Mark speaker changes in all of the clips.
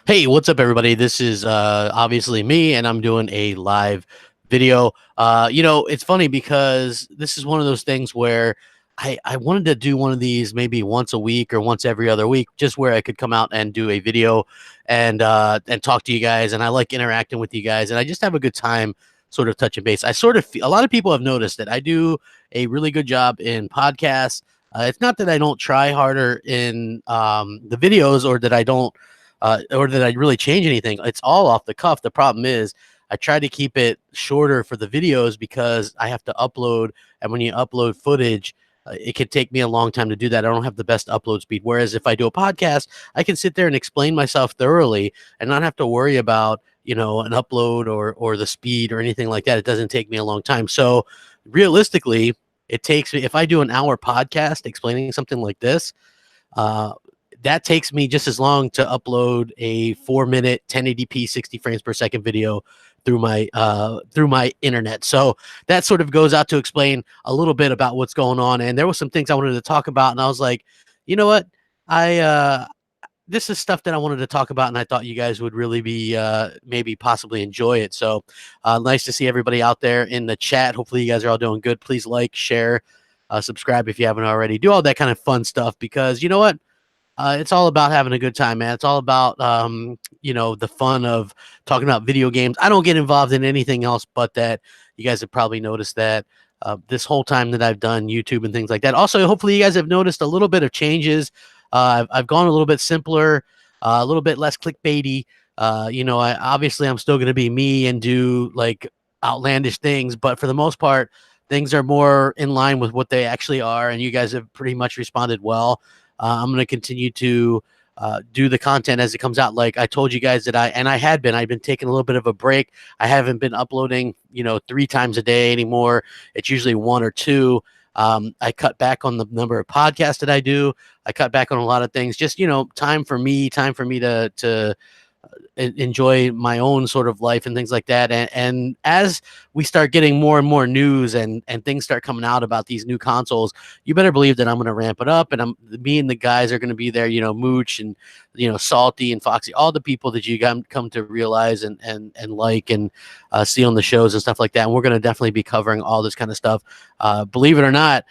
Speaker 1: Hey, what's up, everybody? This is obviously me, and I'm doing a live video. It's funny because this is one of those things where I wanted to do one of these maybe once a week or once every other week, just where I could come out and do a video and talk to you guys. And I like interacting with you guys, and I just have a good time sort of touching base. I sort of a lot of people have noticed that I do a really good job in podcasts. It's not that I don't try harder in the videos or that I don't or that I really change anything. It's all off the cuff. The problem is I try to keep it shorter for the videos because I have to upload, and when you upload footage, it can take me a long time to do that. I don't have the best upload speed. Whereas if I do a podcast, I can sit there and explain myself thoroughly and not have to worry about an upload or the speed or anything like that. It doesn't take me a long time. So realistically, it takes me, if I do an hour podcast explaining something like this, uh, that takes me just as long to upload a 4-minute 1080p 60 frames per second video through my internet. So that sort of goes out to explain a little bit about what's going on. And there was some things I wanted to talk about, and I was like, you know what, I this is stuff that I wanted to talk about, and I thought you guys would really be maybe possibly enjoy it. So nice to see everybody out there in the chat. Hopefully you guys are all doing good. Please like, share, subscribe if you haven't already. Do all that kind of fun stuff, because you know what, it's all about having a good time, man. It's all about, the fun of talking about video games. I don't get involved in anything else but that. You guys have probably noticed that this whole time that I've done YouTube and things like that. Also, hopefully you guys have noticed a little bit of changes. I've gone a little bit simpler, a little bit less clickbaity. I'm still going to be me and do like outlandish things, but for the most part, things are more in line with what they actually are. And you guys have pretty much responded well. I'm going to continue to do the content as it comes out. Like I told you guys that I've been taking a little bit of a break. I haven't been uploading, 3 times a day anymore. It's usually 1 or 2. I cut back on the number of podcasts that I do. I cut back on a lot of things. Just, time for me to enjoy my own sort of life and things like that. And as we start getting more and more news and things start coming out about these new consoles, you better believe that I'm going to ramp it up, and me and the guys are going to be there, Mooch and, Salty and Foxy, all the people that you come to realize and like and see on the shows and stuff like that. And we're going to definitely be covering all this kind of stuff. Believe it or not,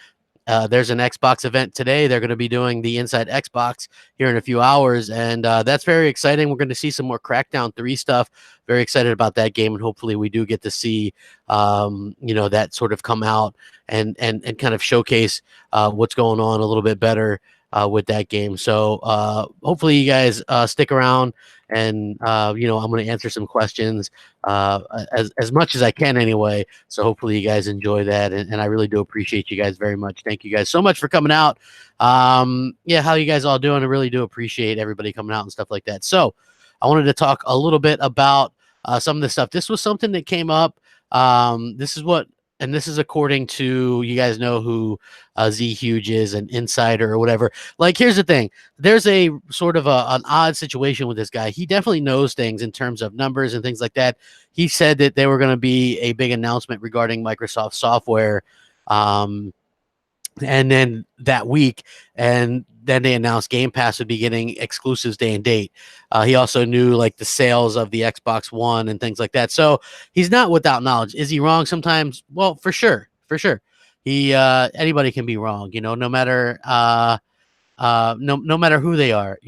Speaker 1: there's an Xbox event today. They're going to be doing the Inside Xbox here in a few hours, and that's very exciting. We're going to see some more Crackdown 3 stuff. Very excited about that game, and hopefully we do get to see, that sort of come out and kind of showcase what's going on a little bit better with that game. So hopefully you guys stick around, and I'm going to answer some questions as much as I can anyway. So hopefully you guys enjoy that, and I really do appreciate you guys very much. Thank you guys so much for coming out. How you guys all doing? I really do appreciate everybody coming out and stuff like that. So I wanted to talk a little bit about some of this stuff. This was something that came up. This is according to, you guys know who Z Huge is, an insider or whatever. Like, here's the thing. There's a sort of an odd situation with this guy. He definitely knows things in terms of numbers and things like that. He said that there were going to be a big announcement regarding Microsoft software. And then that week, and then they announced Game Pass would be getting exclusives day and date. He also knew like the sales of the Xbox One and things like that. So he's not without knowledge. Is he wrong sometimes? Well, for sure. He anybody can be wrong, no matter no matter who they are.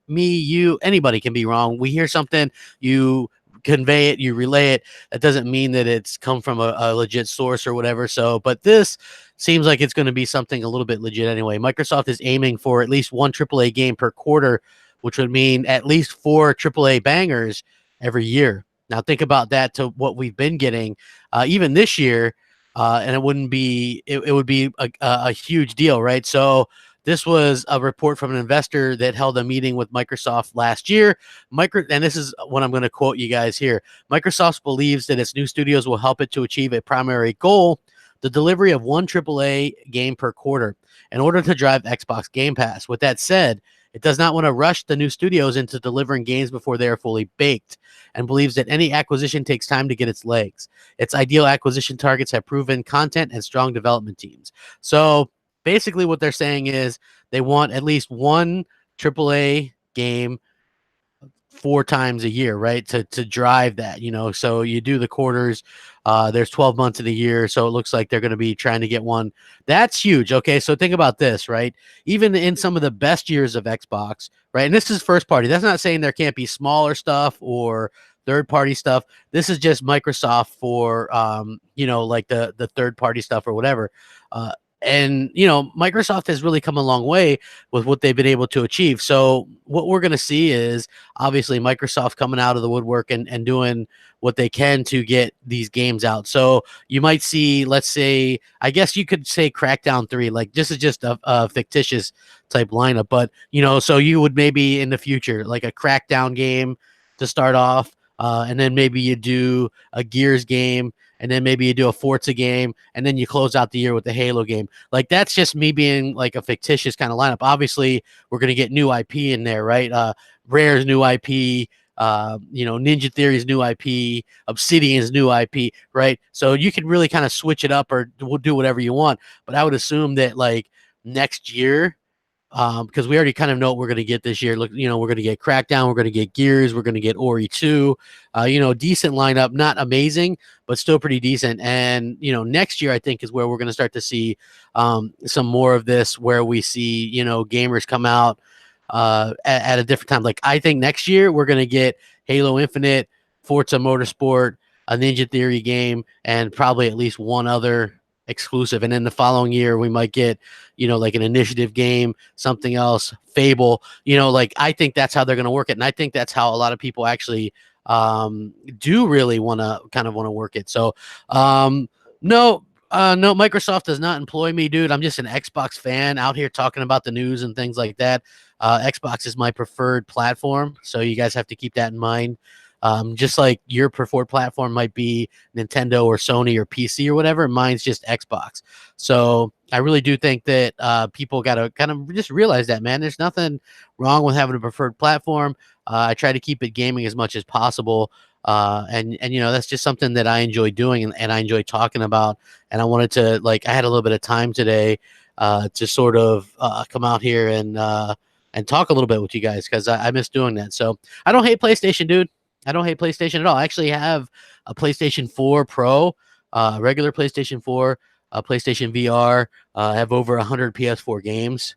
Speaker 1: Me, you, anybody can be wrong. We hear something, you convey it, you relay it. That doesn't mean that it's come from a legit source or whatever. So, but this seems like it's going to be something a little bit legit anyway. Microsoft is aiming for at least 1 AAA game per quarter, which would mean at least 4 AAA bangers every year. Now think about that to what we've been getting even this year, and it would be a huge deal, right? So this was a report from an investor that held a meeting with Microsoft last year. And this is what I'm going to quote you guys here. Microsoft believes that its new studios will help it to achieve a primary goal, the delivery of 1 AAA game per quarter, in order to drive Xbox Game Pass. With that said, it does not want to rush the new studios into delivering games before they are fully baked, and believes that any acquisition takes time to get its legs. Its ideal acquisition targets have proven content and strong development teams. So basically what they're saying is they want at least 1 AAA game 4 times a year, right? To drive that, so you do the quarters. There's 12 months in a year, so it looks like they're going to be trying to get one. That's huge. Okay, so think about this, right? Even in some of the best years of Xbox, right? And this is first party. That's not saying there can't be smaller stuff or third party stuff. This is just Microsoft for like the third party stuff or whatever. And Microsoft has really come a long way with what they've been able to achieve. So what we're going to see is obviously Microsoft coming out of the woodwork and doing what they can to get these games out. So you might see, let's say, I guess you could say Crackdown 3. Like, this is just a fictitious type lineup, but so you would maybe in the future like a Crackdown game to start off, and then maybe you do a Gears game, and then maybe you do a Forza game, and then you close out the year with the Halo game. Like, that's just me being like a fictitious kind of lineup. Obviously, we're going to get new IP in there, right? Rare's new IP, Ninja Theory's new IP, Obsidian's new IP, right? So you can really kind of switch it up or do whatever you want. But I would assume that like next year, because we already kind of know what we're going to get this year. Look, we're going to get Crackdown, we're going to get Gears, we're going to get Ori 2. Decent lineup, not amazing, but still pretty decent. And next year I think is where we're going to start to see some more of this, where we see gamers come out at a different time. Like, I think next year we're going to get Halo Infinite, Forza Motorsport, a Ninja Theory game, and probably at least one other exclusive. And then the following year we might get like an initiative game, something else, Fable. Like, I think that's how they're going to work it, and I think that's how a lot of people actually do really want to work it. So no, Microsoft does not employ me, dude. I'm just an Xbox fan out here talking about the news and things like that. Xbox is my preferred platform, so you guys have to keep that in mind. Just like your preferred platform might be Nintendo or Sony or PC or whatever, mine's just Xbox. So I really do think that people got to kind of just realize that, man. There's nothing wrong with having a preferred platform. I try to keep it gaming as much as possible. And that's just something that I enjoy doing and I enjoy talking about. And I wanted to, like, I had a little bit of time today to sort of come out here and talk a little bit with you guys, because I miss doing that. So I don't hate PlayStation, dude. I don't hate PlayStation at all. I actually have a PlayStation 4 Pro, regular PlayStation 4, PlayStation VR. I have over 100 PS4 games.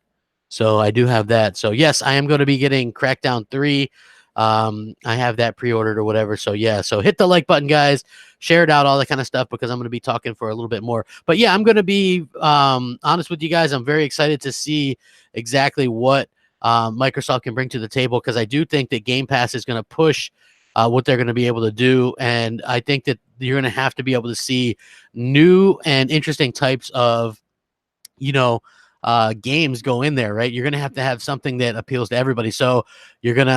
Speaker 1: So I do have that. So yes, I am going to be getting Crackdown 3. I have that pre-ordered or whatever. So yeah, so hit the like button, guys. Share it out, all that kind of stuff, because I'm going to be talking for a little bit more. But yeah, I'm going to be honest with you guys. I'm very excited to see exactly what Microsoft can bring to the table, because I do think that Game Pass is going to push what they're going to be able to do. And I think that you're going to have to be able to see new and interesting types of, games go in there, right? You're going to have something that appeals to everybody. So you're going to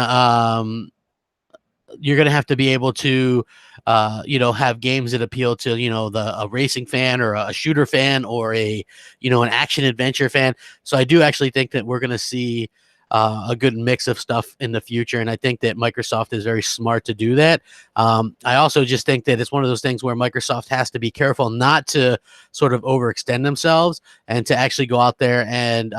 Speaker 1: have to be able to, have games that appeal to, a racing fan or a shooter fan or an action adventure fan. So I do actually think that we're going to see a good mix of stuff in the future. And I think that Microsoft is very smart to do that. I also just think that it's one of those things where Microsoft has to be careful not to sort of overextend themselves and to actually go out there and,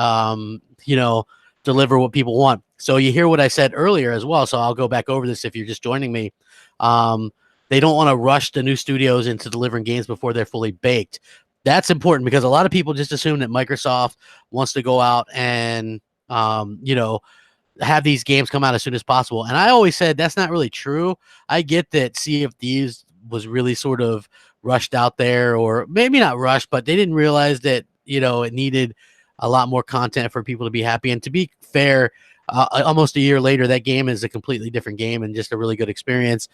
Speaker 1: deliver what people want. So you hear what I said earlier as well. So I'll go back over this if you're just joining me. They don't want to rush the new studios into delivering games before they're fully baked. That's important, because a lot of people just assume that Microsoft wants to go out and have these games come out as soon as possible. And I always said that's not really true. I get that Sea of Thieves was really sort of rushed out there, or maybe not rushed, but they didn't realize that, it needed a lot more content for people to be happy. And to be fair, almost a year later, that game is a completely different game and just a really good experience.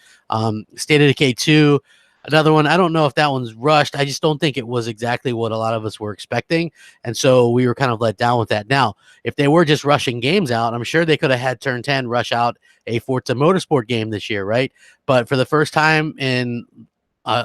Speaker 1: State of Decay 2, another one. I don't know if that one's rushed. I just don't think it was exactly what a lot of us were expecting. And so we were kind of let down with that. Now, if they were just rushing games out, I'm sure they could have had Turn 10 rush out a Forza Motorsport game this year, right? But for the first time in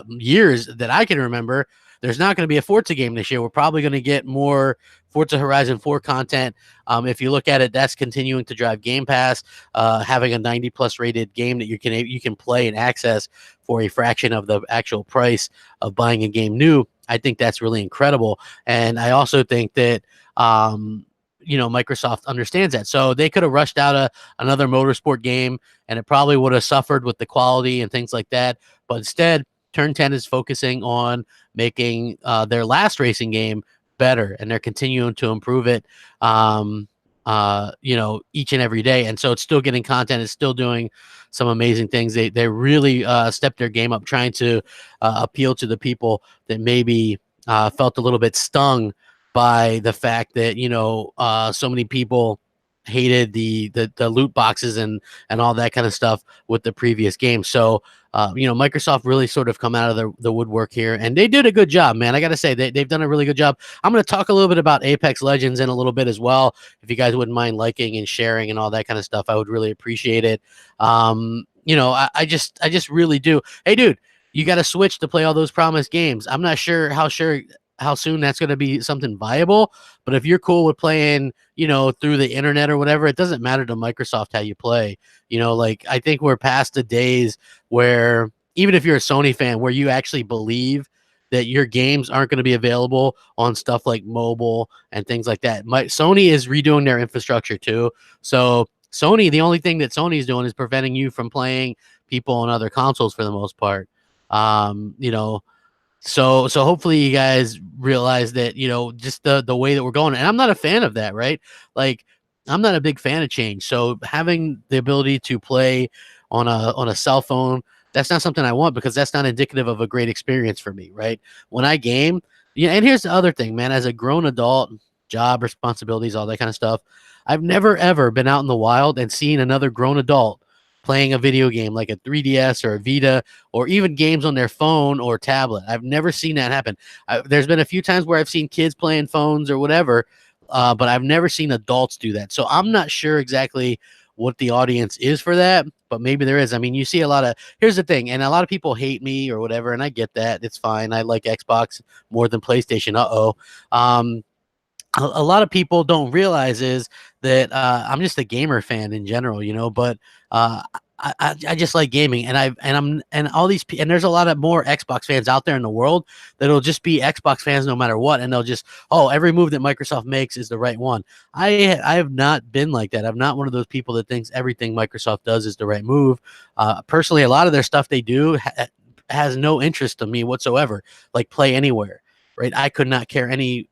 Speaker 1: years that I can remember, there's not going to be a Forza game this year. We're probably going to get more Forza Horizon 4 content. If you look at it, that's continuing to drive Game Pass, having a 90+ rated game that you can play and access for a fraction of the actual price of buying a game new. I think that's really incredible. And I also think that Microsoft understands that. So they could have rushed out another motorsport game, and it probably would have suffered with the quality and things like that. But instead, Turn 10 is focusing on making their last racing game better, and they're continuing to improve it. Each and every day. And so it's still getting content. It's still doing some amazing things. They really stepped their game up, trying to appeal to the people that maybe felt a little bit stung by the fact that, so many people hated the loot boxes and all that kind of stuff with the previous game. So, Microsoft really sort of come out of the woodwork here, and they did a good job, man. I got to say, they've done a really good job. I'm going to talk a little bit about Apex Legends in a little bit as well. If you guys wouldn't mind liking and sharing and all that kind of stuff, I would really appreciate it. I just really do. Hey, dude, you got to switch to play all those promised games. I'm not sure how soon that's going to be something viable, but if you're cool with playing, through the internet or whatever, it doesn't matter to Microsoft how you play. I think we're past the days where, even if you're a Sony fan, where you actually believe that your games aren't going to be available on stuff like mobile and things like that. Sony is redoing their infrastructure too. So Sony, the only thing that Sony is doing is preventing you from playing people on other consoles for the most part. So hopefully you guys realize that, just the way that we're going. And I'm not a fan of that, right? Like, I'm not a big fan of change. So having the ability to play on a cell phone, that's not something I want, because that's not indicative of a great experience for me, right? When I game, and here's the other thing, man, as a grown adult, job responsibilities, all that kind of stuff, I've never ever been out in the wild and seen another grown adult playing a video game like a 3DS or a Vita, or even games on their phone or tablet. I've never seen that happen. There's been a few times where I've seen kids playing phones or whatever, but I've never seen adults do that. So I'm not sure exactly what the audience is for that, but maybe there is. I mean, you see a lot of, here's the thing, and a lot of people hate me or whatever, and I get that. It's fine. I like Xbox more than PlayStation. A lot of people don't realize is that I'm just a gamer fan in general, but I just like gaming, and all these, and there's a lot of more Xbox fans out there in the world that'll just be Xbox fans no matter what, and they'll just, every move that Microsoft makes is the right one. I have not been like that. I'm not one of those people that thinks everything Microsoft does is the right move. Personally, a lot of their stuff they do has no interest to me whatsoever, like Play Anywhere, right? I could not care any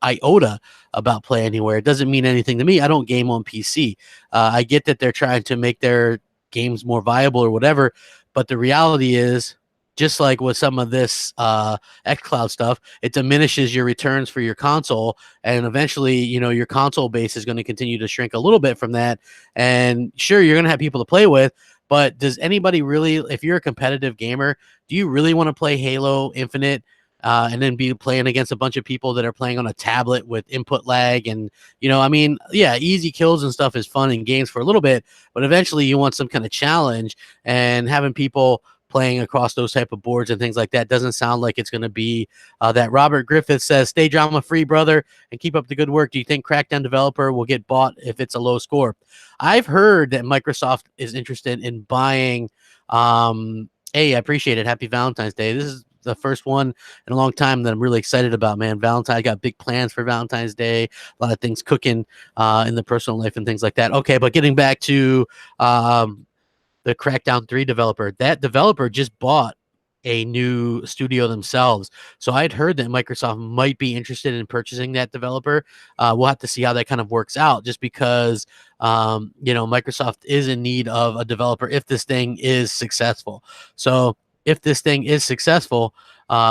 Speaker 1: iota about Play Anywhere. It doesn't mean anything to me. I don't game on PC. I get that they're trying to make their games more viable or whatever, but the reality is, just like with some of this xCloud stuff, it diminishes your returns for your console, and eventually, your console base is going to continue to shrink a little bit from that. And sure, you're going to have people to play with, but does anybody really, if you're a competitive gamer, do you really want to play Halo Infinite and then be playing against a bunch of people that are playing on a tablet with input lag? And, yeah, easy kills and stuff is fun in games for a little bit, but eventually you want some kind of challenge, and having people playing across those type of boards and things like that doesn't sound like it's going to be that. Robert Griffith says, stay drama free, brother, and keep up the good work. Do you think Crackdown developer will get bought if it's a low score? I've heard that Microsoft is interested in buying. Hey, I appreciate it. Happy Valentine's Day. This is the first one in a long time that I'm really excited about, man. I got big plans for Valentine's Day, a lot of things cooking in the personal life and things like that. Okay, but getting back to the Crackdown 3 developer, that developer just bought a new studio themselves. So I'd heard that Microsoft might be interested in purchasing that developer. We'll have to see how that kind of works out, just because, Microsoft is in need of a developer if this thing is successful. So if this thing is successful,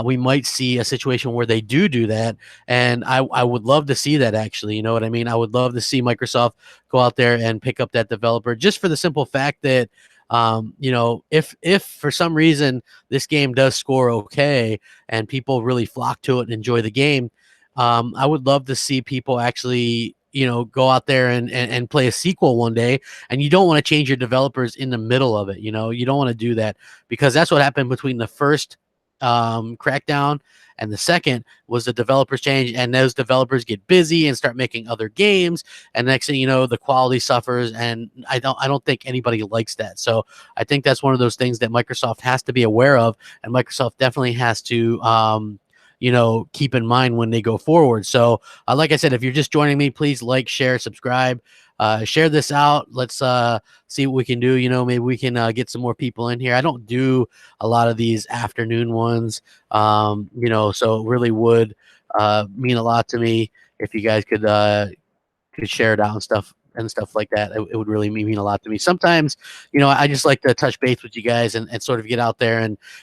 Speaker 1: we might see a situation where they do that. And I would love to see that, actually. You know what I mean? I would love to see Microsoft go out there and pick up that developer, just for the simple fact that, if for some reason this game does score okay and people really flock to it and enjoy the game, I would love to see people actually, go out there and play a sequel one day. And you don't want to change your developers in the middle of it. You don't want to do that, because that's what happened between the first Crackdown and the second. Was the developers change, and those developers get busy and start making other games, and next thing you know, the quality suffers, and I don't think anybody likes that. So I think that's one of those things that Microsoft has to be aware of, and Microsoft definitely has to keep in mind when they go forward. So, like I said, if you're just joining me, please like, share, subscribe, share this out. Let's see what we can do. Maybe we can get some more people in here. I don't do a lot of these afternoon ones, so it really would mean a lot to me if you guys could share it out and stuff like that. It would really mean a lot to me. Sometimes, I just like to touch base with you guys and sort of get out there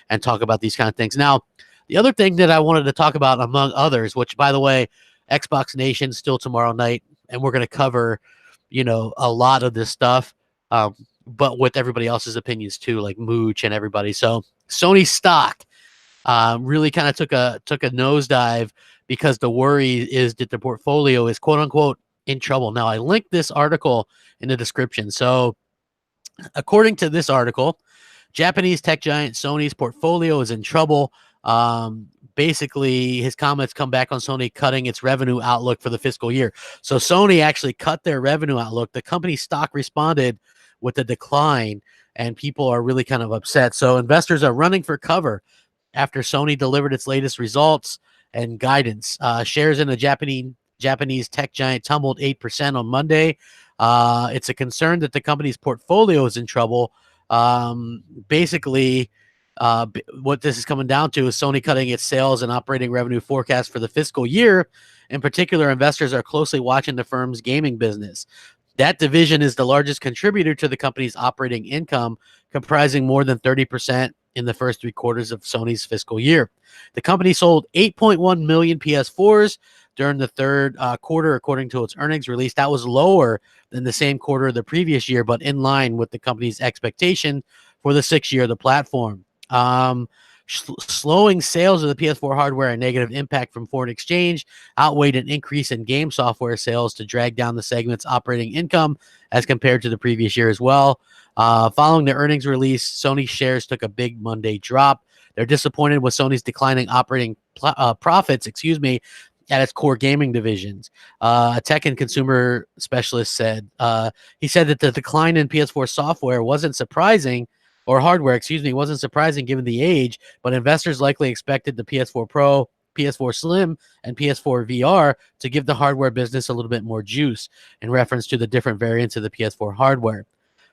Speaker 1: and talk about these kind of things. Now, the other thing that I wanted to talk about, among others, which, by the way, Xbox Nation still tomorrow night, and we're going to cover, a lot of this stuff, but with everybody else's opinions too, like Mooch and everybody. So Sony stock really kind of took a nosedive because the worry is that the portfolio is quote unquote in trouble. Now, I linked this article in the description. So according to this article, Japanese tech giant Sony's portfolio is in trouble. Basically, his comments come back on Sony cutting its revenue outlook for the fiscal year. So Sony actually cut their revenue outlook. The company's stock responded with a decline, and people are really kind of upset. So investors are running for cover after Sony delivered its latest results and guidance. Shares in the Japanese tech giant tumbled 8% on Monday. It's a concern that the company's portfolio is in trouble. Basically, what this is coming down to is Sony cutting its sales and operating revenue forecast for the fiscal year. In particular, investors are closely watching the firm's gaming business. That division is the largest contributor to the company's operating income, comprising more than 30% in the first 3 quarters of Sony's fiscal year. The company sold 8.1 million PS4s during the third quarter, according to its earnings release. That was lower than the same quarter of the previous year, but in line with the company's expectation for the 6th year of the platform. Slowing sales of the PS4 hardware and negative impact from foreign exchange outweighed an increase in game software sales to drag down the segment's operating income as compared to the previous year as well. Following the earnings release, Sony shares took a big Monday drop. They're disappointed with Sony's declining operating profits, at its core gaming divisions. A tech and consumer specialist said, he said that the decline in PS4 software wasn't surprising, or hardware, wasn't surprising given the age, but investors likely expected the PS4 Pro, PS4 Slim, and PS4 VR to give the hardware business a little bit more juice in reference to the different variants of the PS4 hardware.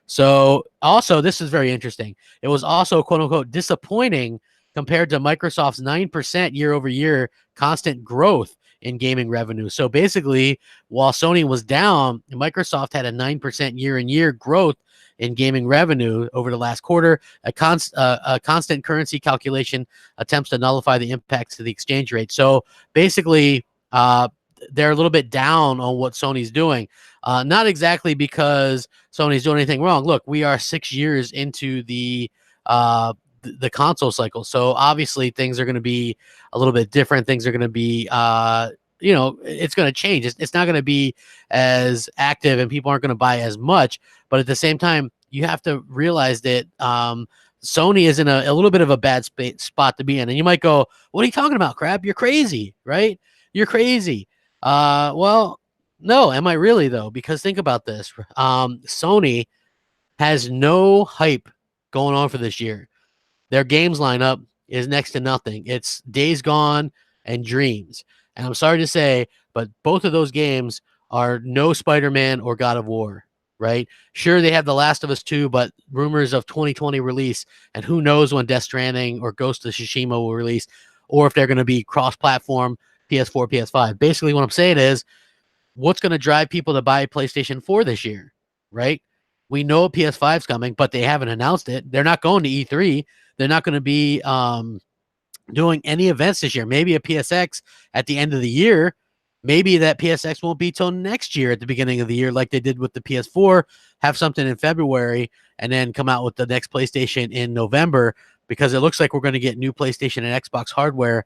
Speaker 1: So also, this is very interesting. It was also quote unquote disappointing compared to Microsoft's 9% year over year constant growth in gaming revenue. So basically, while Sony was down, Microsoft had a 9% year in year growth in gaming revenue over the last quarter. A constant currency calculation attempts to nullify the impacts of the exchange rate. So basically, they're a little bit down on what Sony's doing. Not exactly because Sony's doing anything wrong. Look, we are 6 years into the console cycle. So obviously things are going to be a little bit different. Things are going to be, it's going to change. It's not going to be as active and people aren't going to buy as much. But at the same time, you have to realize that Sony is in a little bit of a bad spot to be in. And you might go, what are you talking about, Crap? You're crazy, right? You're crazy. Well, no, am I really, though? Because think about this. Sony has no hype going on for this year. Their games lineup is next to nothing. It's Days Gone and Dreams. And I'm sorry to say, but both of those games are no Spider-Man or God of War, right? Sure, they have The Last of Us 2, but rumors of 2020 release, and who knows when Death Stranding or Ghost of Tsushima will release, or if they're going to be cross-platform, PS4, PS5. Basically, what I'm saying is, what's going to drive people to buy PlayStation 4 this year, right? We know PS5's coming, but they haven't announced it. They're not going to E3. They're not going to be doing any events this year. Maybe a PSX at the end of the year. Maybe that PSX won't be till next year at the beginning of the year, like they did with the PS4. Have something in February and then come out with the next PlayStation in November, because it looks like we're going to get new PlayStation and Xbox hardware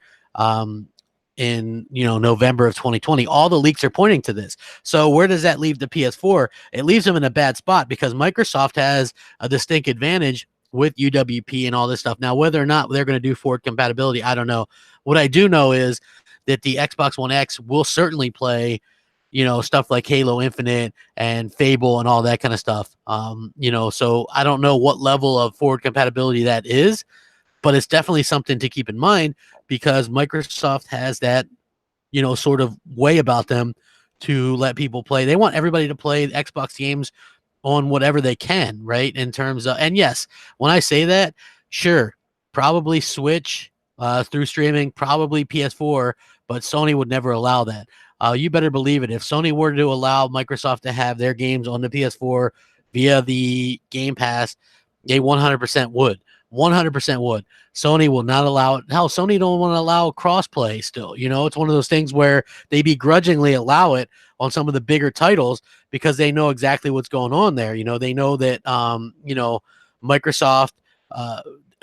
Speaker 1: in November of 2020. All the leaks are pointing to this. So where does that leave the PS4? It leaves them in a bad spot because Microsoft has a distinct advantage with UWP and all this stuff. Now, whether or not they're going to do forward compatibility, I don't know. What I do know is that the Xbox One X will certainly play, stuff like Halo Infinite and Fable and all that kind of stuff. So I don't know what level of forward compatibility that is, but it's definitely something to keep in mind because Microsoft has that, sort of way about them to let people play. They want everybody to play Xbox games on whatever they can, right? In terms of, and yes, when I say that, sure, probably Switch through streaming, probably PS4, but Sony would never allow that. You better believe it. If Sony were to allow Microsoft to have their games on the PS4 via the Game Pass, they 100% would. 100% would. Sony will not allow it. Hell, Sony don't want to allow crossplay still. It's one of those things where they begrudgingly allow it on some of the bigger titles because they know exactly what's going on there. They know that, Microsoft,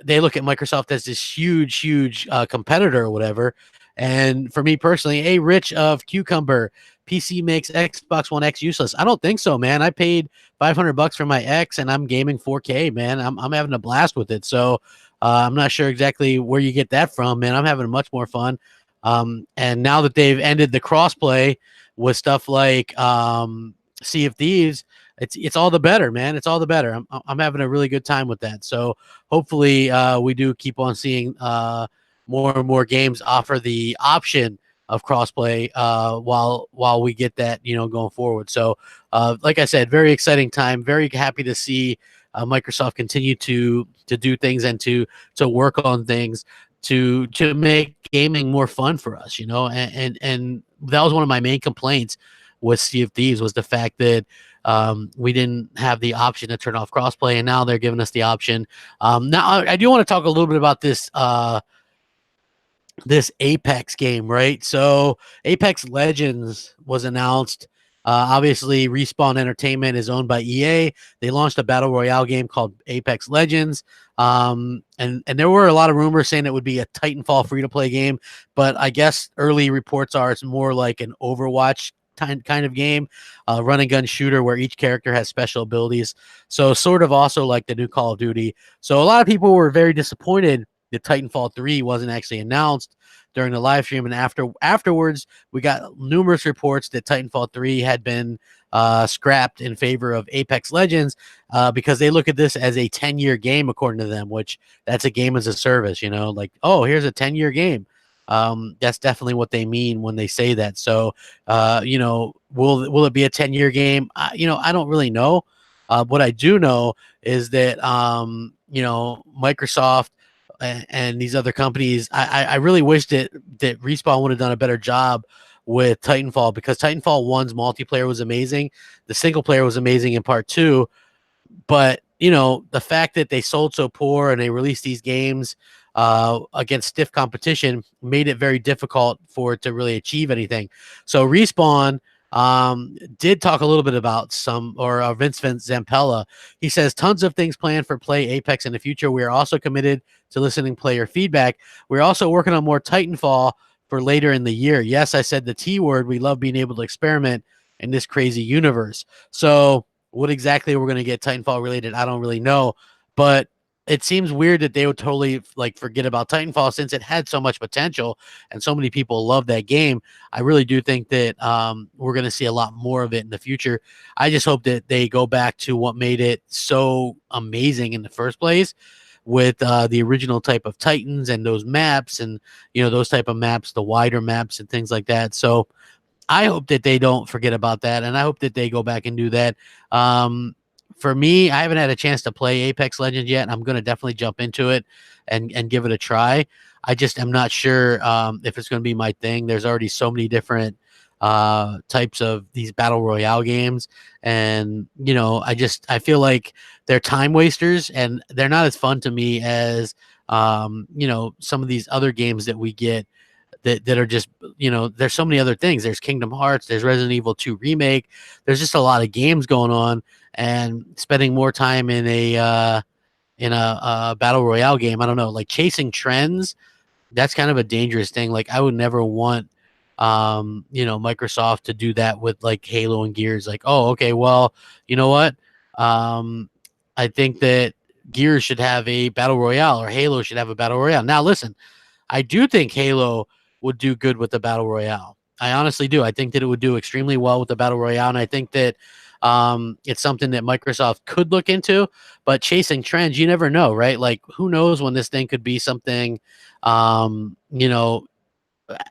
Speaker 1: they look at Microsoft as this huge competitor or whatever. And for me personally, hey, Rich of Cucumber, PC makes Xbox One X useless. I don't think so, man. I paid $500 for my X, and I'm gaming 4K, man. I'm having a blast with it. So I'm not sure exactly where you get that from, man. I'm having much more fun. And now that they've ended the crossplay with stuff like Sea of Thieves, it's all the better, man. It's all the better. I'm having a really good time with that. So hopefully we do keep on seeing more and more games offer the option of crossplay while we get that going forward. So like I said, very exciting time. Very happy to see Microsoft continue to do things and to work on things to make gaming more fun for us. And that was one of my main complaints with Sea of Thieves was the fact that we didn't have the option to turn off crossplay, and now they're giving us the option. Now I do want to talk a little bit about this this Apex game, right? So Apex Legends was announced. Obviously, Respawn Entertainment is owned by EA. They launched a battle royale game called Apex Legends, and there were a lot of rumors saying it would be a Titanfall free-to-play game, but I guess early reports are it's more like an Overwatch kind of game, run and gun shooter where each character has special abilities. So sort of also like the new Call of Duty. So a lot of people were very disappointed that Titanfall 3 wasn't actually announced during the live stream, and afterwards we got numerous reports that Titanfall 3 had been scrapped in favor of Apex Legends because they look at this as a 10-year game according to them, which that's a game as a service, like, oh, here's a 10-year game. That's definitely what they mean when they say that. So will it be a 10-year game? I don't really know. What I do know is that Microsoft and these other companies, I really wish that Respawn would have done a better job with Titanfall, because Titanfall 1's multiplayer was amazing. The single player was amazing in part 2, but the fact that they sold so poor and they released these games against stiff competition made it very difficult for it to really achieve anything. So Respawn did talk a little bit about Vince Zampella. He says tons of things planned for Play Apex in the future. We are also committed to listening player feedback. We're also working on more Titanfall for later in the year. Yes, I said the T word. We love being able to experiment in this crazy universe. So what exactly we're going to get Titanfall related, I don't really know, but it seems weird that they would totally forget about Titanfall since it had so much potential and so many people love that game. I really do think that we're going to see a lot more of it in the future. I just hope that they go back to what made it so amazing in the first place with the original type of Titans and those maps and, those type of maps, the wider maps and things like that. So I hope that they don't forget about that, and I hope that they go back and do that. For me, I haven't had a chance to play Apex Legends yet. I'm going to definitely jump into it and give it a try. I just am not sure if it's going to be my thing. There's already so many different types of these battle royale games, and I feel like they're time wasters, and they're not as fun to me as some of these other games that we get that are just, there's so many other things. There's Kingdom Hearts, there's Resident Evil 2 remake. There's just a lot of games going on, and spending more time in a battle royale game, I don't know, like chasing trends, that's kind of a dangerous thing. Like I would never want Microsoft to do that with like Halo and Gears. Like, oh, okay, well, you know what? I think that Gears should have a battle royale, or Halo should have a battle royale. Now listen, I do think Halo would do good with the battle royale. I honestly do. I think that it would do extremely well with the battle royale, and I think that It's something that Microsoft could look into, but chasing trends, you never know, right? Like, who knows when this thing could be something, you know,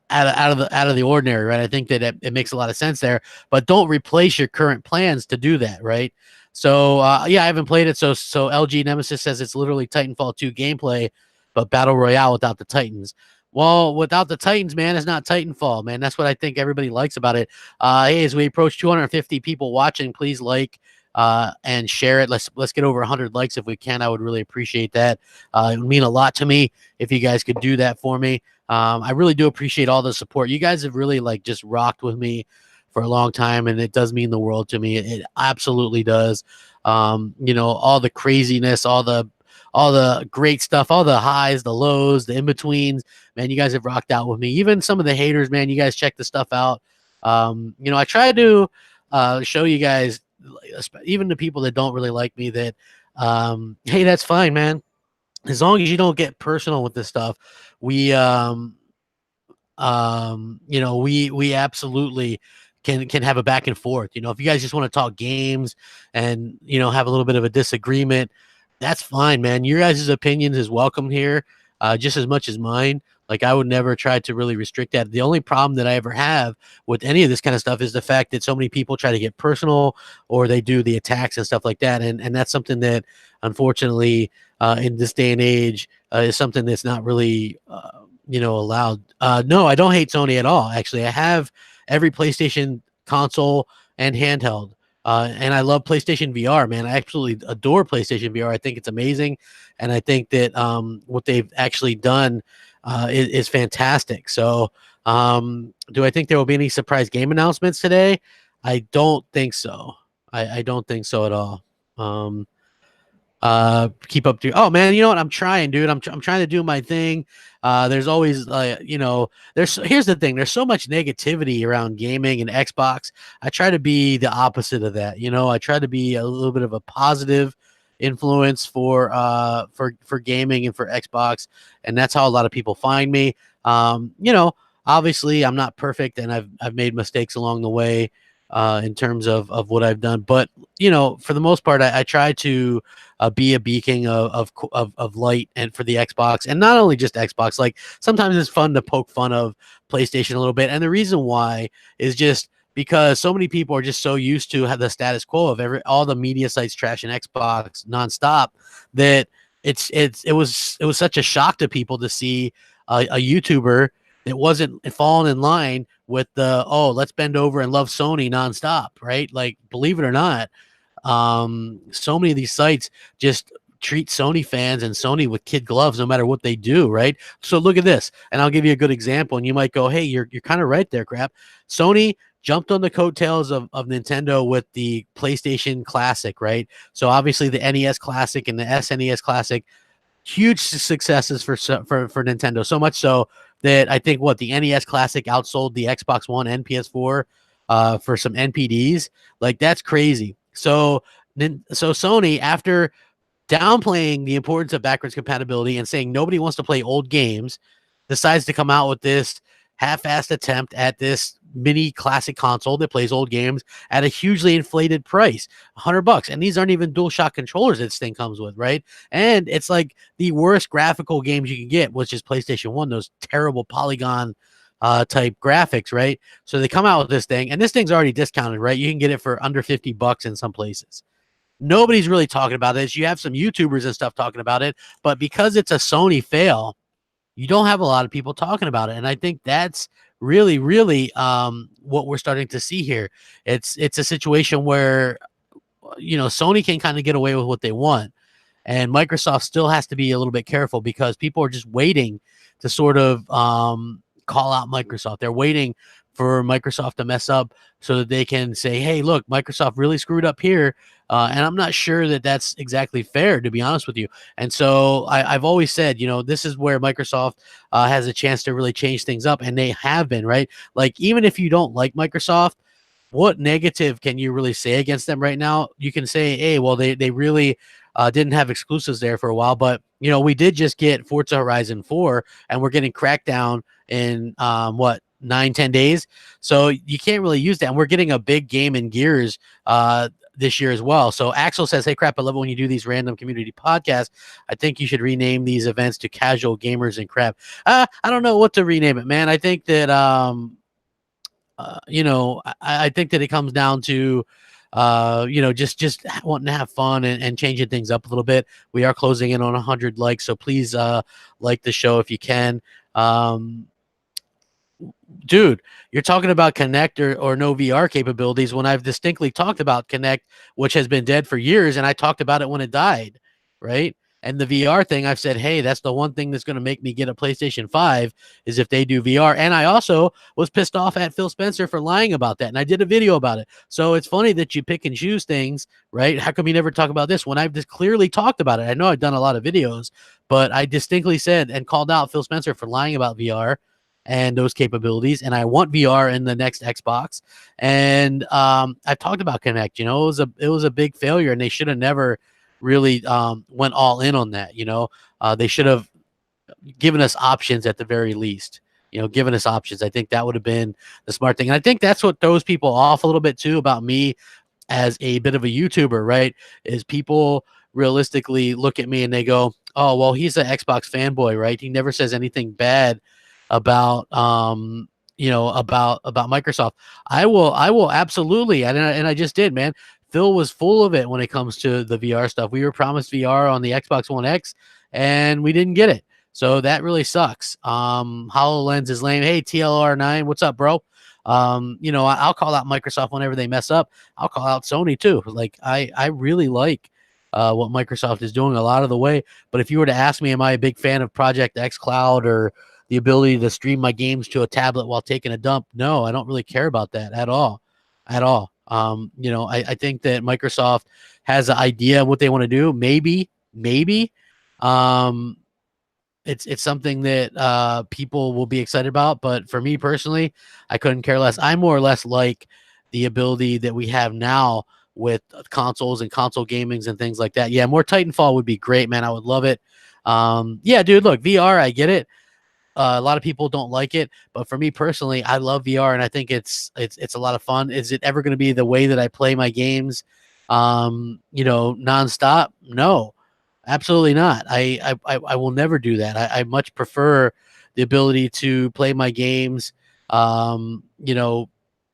Speaker 1: out of the ordinary, right? I think that it makes a lot of sense there, but don't replace your current plans to do that, right? So yeah, I haven't played it. So LG Nemesis says it's literally Titanfall 2 gameplay, but battle royale without the Titans. Well, without the Titans, man, it's not Titanfall, man. That's what I think everybody likes about it. Hey, as we approach 250 people watching, please like and share it. Let's get over 100 likes if we can. I would really appreciate that. It would mean a lot to me if you guys could do that for me. I really do appreciate all the support. You guys have really like just rocked with me for a long time, and it does mean the world to me. It absolutely does. You know, all the craziness, all the great stuff, all the highs, the lows, the in-betweens, man, you guys have rocked out with me. Even some of the haters, man, you guys check the stuff out. You know, I try to show you guys, even the people that don't really like me, that hey, that's fine, man. As long as you don't get personal with this stuff, we you know, we absolutely can have a back and forth. You know, if you guys just want to talk games and, you know, have a little bit of a disagreement, that's fine, man. Your guys' opinions is welcome here, just as much as mine. Like, I would never try to really restrict that. The only problem that I ever have with any of this kind of stuff is the fact that so many people try to get personal, or they do the attacks and stuff like that. And that's something that, unfortunately, in this day and age, is something that's not really, you know, allowed. No, I don't hate Sony at all. Actually, I have every PlayStation console and handheld. And I love PlayStation VR, man. I absolutely adore PlayStation VR. I think it's amazing. And I think that what they've actually done is fantastic. So do I think there will be any surprise game announcements today? I don't think so. I don't think so at all. Keep up to, oh man, you know what, I'm trying, dude. I'm trying to do my thing. There's always you know, here's the thing, there's so much negativity around gaming and Xbox. I try to be the opposite of that. You know, I try to be a little bit of a positive influence for gaming and for Xbox, and that's how a lot of people find me. You know, obviously I'm not perfect, and I've made mistakes along the way in terms of what I've done, but you know, for the most part, I try to be a beacon of light, and for the Xbox, and not only just Xbox. Like, sometimes it's fun to poke fun of PlayStation a little bit, and the reason why is just because so many people are just so used to have the status quo of all the media sites trashing Xbox nonstop, that it was such a shock to people to see a YouTuber that wasn't falling in line with the, oh, let's bend over and love Sony nonstop, right? Like, believe it or not, so many of these sites just treat Sony fans and Sony with kid gloves no matter what they do, right? So look at this, and I'll give you a good example, and you might go, hey, you're kind of right there, Crap. Sony jumped on the coattails of Nintendo with the PlayStation Classic, right? So obviously the NES Classic and the SNES Classic, huge successes for Nintendo, so much so that I think the NES Classic outsold the Xbox One and PS4 for some NPDs. Like, that's crazy. So Sony, after downplaying the importance of backwards compatibility and saying nobody wants to play old games, decides to come out with this half-assed attempt at this mini classic console that plays old games at a hugely inflated price, $100. And these aren't even DualShock controllers this thing comes with, right? And it's like the worst graphical games you can get, which is PlayStation 1, those terrible polygon type graphics, right? So they come out with this thing, and this thing's already discounted, right? You can get it for under $50 in some places. Nobody's really talking about this. You have some YouTubers and stuff talking about it, but because it's a Sony fail, you don't have a lot of people talking about it. And I think that's really, really what we're starting to see here. It's a situation where, you know, Sony can kind of get away with what they want, and Microsoft still has to be a little bit careful, because people are just waiting to sort of call out Microsoft. They're waiting for Microsoft to mess up so that they can say, hey, look, Microsoft really screwed up here. And I'm not sure that that's exactly fair, to be honest with you. And so I've always said, you know, this is where Microsoft has a chance to really change things up, and they have been, right? Like, even if you don't like Microsoft, what negative can you really say against them right now? You can say, hey, well, they really didn't have exclusives there for a while, but, you know, we did just get Forza Horizon 4, and we're getting Crackdown in 9-10 days. So you can't really use that. And we're getting a big game in Gears this year as well. So Axel says, hey, crap, I love it when you do these random community podcasts. I think you should rename these events to Casual Gamers and Crap. I don't know what to rename it, man. I think that, I think that it comes down to, just wanting to have fun and changing things up a little bit. We are closing in on 100 likes, so please like the show if you can. Dude, you're talking about Connect or no VR capabilities when I've distinctly talked about Connect, which has been dead for years, and I talked about it when it died, right? And the VR thing, I've said, hey, that's the one thing that's going to make me get a PlayStation 5 is if they do VR. And I also was pissed off at Phil Spencer for lying about that, and I did a video about it. So it's funny that you pick and choose things, right? How come you never talk about this when I've just clearly talked about it? I know I've done a lot of videos, but I distinctly said and called out Phil Spencer for lying about VR and those capabilities, and I want VR in the next Xbox. And I talked about Connect. It was a big failure, and they should have never really went all in on that. They should have given us options at the very least. Given us options. I think that would have been the smart thing, and I think that's what throws people off a little bit too about me as a bit of a YouTuber. Right? Is people realistically look at me and they go, "Oh, well, he's an Xbox fanboy, right? He never says anything bad about about Microsoft." I will absolutely, and I just did, man. Phil was full of it when it comes to the VR stuff. We were promised VR on the Xbox One X, and we didn't get it. So that really sucks. HoloLens is lame. Hey, TLR9, what's up, bro? I'll call out Microsoft whenever they mess up. I'll call out Sony too. Like I really like what Microsoft is doing a lot of the way. But if you were to ask me, am I a big fan of Project X Cloud or the ability to stream my games to a tablet while taking a dump? No, I don't really care about that at all. I think that Microsoft has an idea of what they want to do. Maybe. It's something that people will be excited about, but for me personally, I couldn't care less. I more or less like the ability that we have now with consoles and console gamings and things like that. Yeah, more Titanfall would be great, man. I would love it. Yeah, dude, look, VR, I get it. A lot of people don't like it, but for me personally, I love VR, and I think it's a lot of fun. Is it ever going to be the way that I play my games, nonstop? No, absolutely not. I will never do that. I much prefer the ability to play my games, on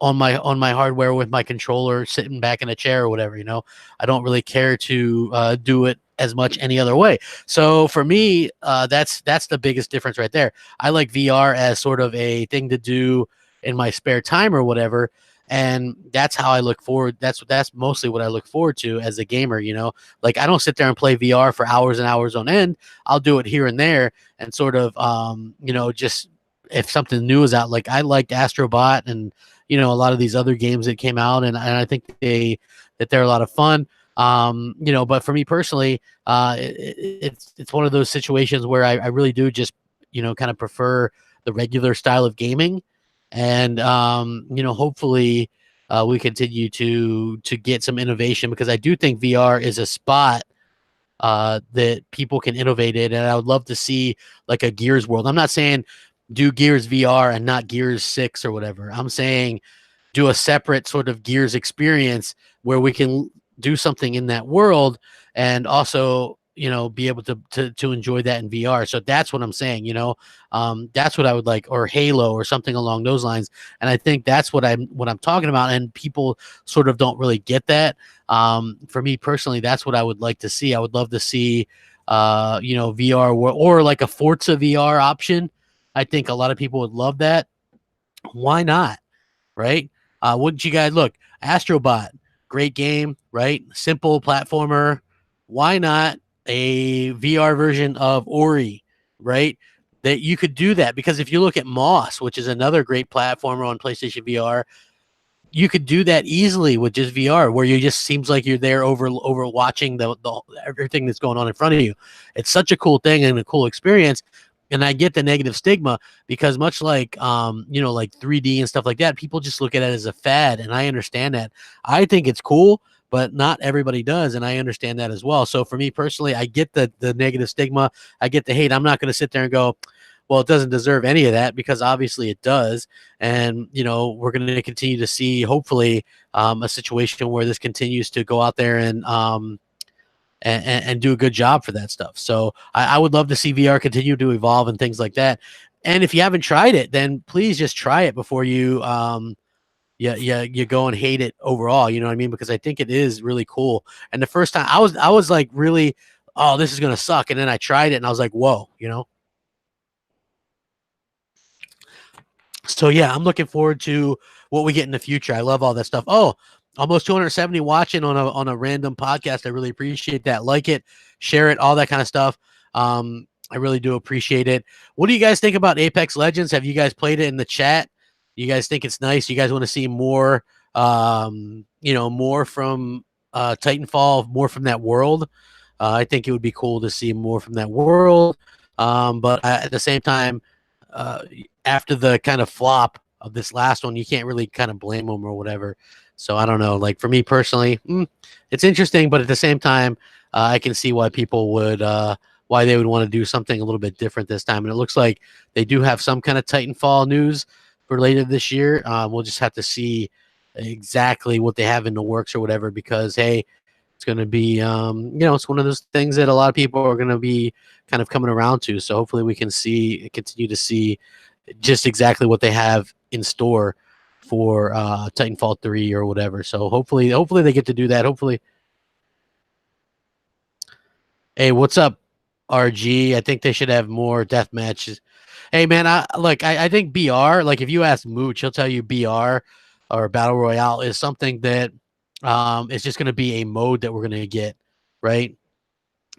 Speaker 1: my hardware with my controller, sitting back in a chair or whatever. I don't really care to do it as much any other way. So for me, that's the biggest difference right there. I like VR as sort of a thing to do in my spare time or whatever, and that's how I look forward. That's mostly what I look forward to as a gamer. Like I don't sit there and play VR for hours and hours on end. I'll do it here and there, and sort of just if something new is out. Like I liked Astrobot and a lot of these other games that came out, and I think they're a lot of fun. But for me personally, it's one of those situations where I really do just, kind of prefer the regular style of gaming. And, hopefully, we continue to get some innovation, because I do think VR is a spot that people can innovate in. And I would love to see like a Gears world. I'm not saying do Gears VR and not Gears 6 or whatever. I'm saying do a separate sort of Gears experience where we can do something in that world and also be able to enjoy that in VR. So that's what I'm saying. That's what I would like, or Halo or something along those lines. And I think that's what I'm talking about, and people sort of don't really get that. For me personally, that's what I would like to see. I would love to see VR or like a Forza VR option. I think a lot of people would love that. Why not? Right? Wouldn't you guys look? Astrobot, great game, right? Simple platformer. Why not a VR version of Ori, right? That you could do that, because if you look at Moss, which is another great platformer on PlayStation VR, you could do that easily with just VR, where you just seems like you're there over watching the everything that's going on in front of you. It's such a cool thing and a cool experience. And I get the negative stigma, because much like like 3D and stuff like that, people just look at it as a fad, and I understand that. I think it's cool, but not everybody does, and I understand that as well. So for me personally, I get the negative stigma, I get the hate. I'm not going to sit there and go, well, it doesn't deserve any of that, because obviously it does. And, you know, we're going to continue to see, hopefully, a situation where this continues to go out there and do a good job for that stuff. So I would love to see VR continue to evolve and things like that. And if you haven't tried it, then please just try it before you go and hate it overall. You know what I mean? Because I think it is really cool. And the first time I was like, really, oh, this is gonna suck. And then I tried it and I was like, whoa, you know. So yeah, I'm looking forward to what we get in the future. I love all that stuff. Oh, almost 270 watching on a random podcast. I really appreciate that. Like it, share it, all that kind of stuff. I really do appreciate it. What do you guys think about Apex Legends? Have you guys played it in the chat? You guys think it's nice? You guys want to see more, more from Titanfall, more from that world? I think it would be cool to see more from that world. But at the same time, uh, after the kind of flop of this last one, you can't really kind of blame them or whatever. So I don't know. Like for me personally, it's interesting, but at the same time, I can see why people would why they would want to do something a little bit different this time. And it looks like they do have some kind of Titanfall news for later this year. We'll just have to see exactly what they have in the works or whatever, because hey, it's going to be it's one of those things that a lot of people are going to be kind of coming around to. So hopefully we can continue to see just exactly what they have in store for Titanfall 3 or whatever. So hopefully they get to do that. Hopefully. Hey, what's up, RG? I think they should have more death matches. Hey man, I think BR, like if you ask Mooch, he'll tell you BR or Battle Royale is something that is just going to be a mode that we're going to get, right?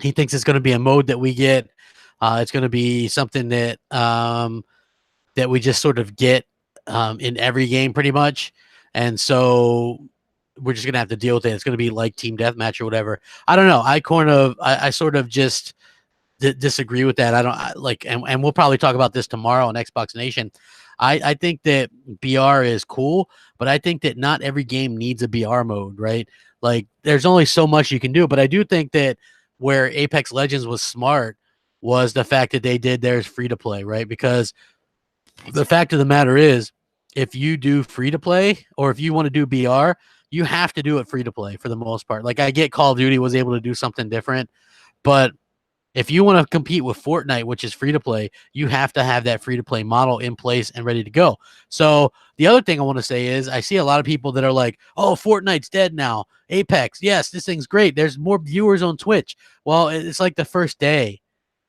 Speaker 1: He thinks it's going to be a mode that we get. It's going to be something that that we just sort of get in every game pretty much. And so we're just going to have to deal with it. It's going to be like team deathmatch or whatever. I don't know. I sort of just disagree with that. I don't like, and we'll probably talk about this tomorrow on Xbox Nation. I think that BR is cool, but I think that not every game needs a BR mode, right? Like there's only so much you can do, but I do think that where Apex Legends was smart was the fact that they did theirs free to play, right? Because the fact of the matter is, if you do free to play or if you want to do BR, you have to do it free to play for the most part. Like I get Call of Duty was able to do something different, but if you want to compete with Fortnite, which is free to play, you have to have that free to play model in place and ready to go. So the other thing I want to say is I see a lot of people that are like, oh, Fortnite's dead now. Apex, yes, this thing's great. There's more viewers on Twitch. Well, it's like the first day,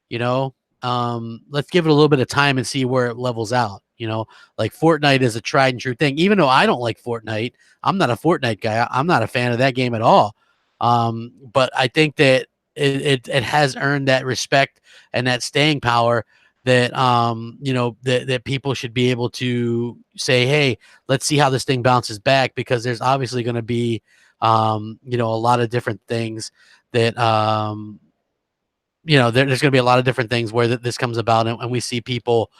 Speaker 1: you know. Let's give it a little bit of time and see where it levels out. You know, like Fortnite is a tried and true thing. Even though I don't like Fortnite, I'm not a Fortnite guy. I'm not a fan of that game at all. But I think that it has earned that respect and that staying power that that people should be able to say, hey, let's see how this thing bounces back, because there's obviously going to be a lot of different things that there's going to be a lot of different things where this comes about, and we see people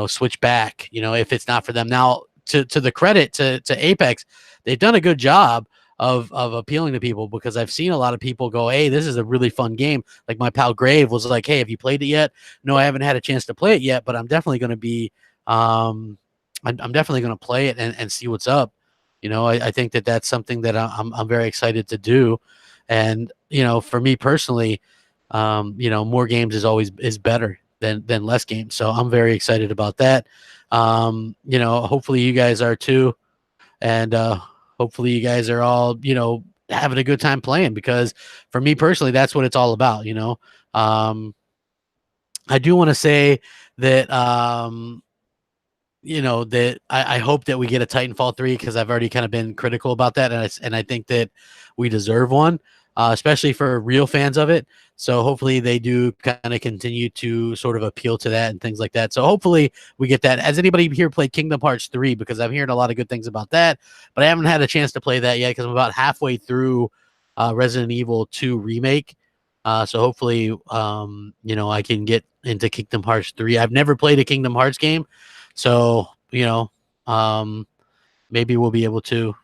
Speaker 1: switch back, if it's not for them. Now, to the credit to Apex, they've done a good job of appealing to people, because I've seen a lot of people go, hey, this is a really fun game. Like my pal Grave was like, hey, have you played it yet? No, I haven't had a chance to play it yet, but I'm definitely going to be I'm definitely going to play it and see what's up. I think that that's something that I'm very excited to do. And for me personally, more games is better than less games. So I'm very excited about that. Hopefully you guys are too. And hopefully you guys are all, having a good time playing, because for me personally, that's what it's all about. I do want to say that, that I hope that we get a Titanfall 3, because I've already kind of been critical about that. And I think that we deserve one, especially for real fans of it. So hopefully they do kind of continue to sort of appeal to that and things like that. So hopefully we get that. Has anybody here played Kingdom Hearts 3? Because I'm hearing a lot of good things about that, but I haven't had a chance to play that yet, because I'm about halfway through Resident Evil 2 Remake. So hopefully, I can get into Kingdom Hearts 3. I've never played a Kingdom Hearts game. So, maybe we'll be able to,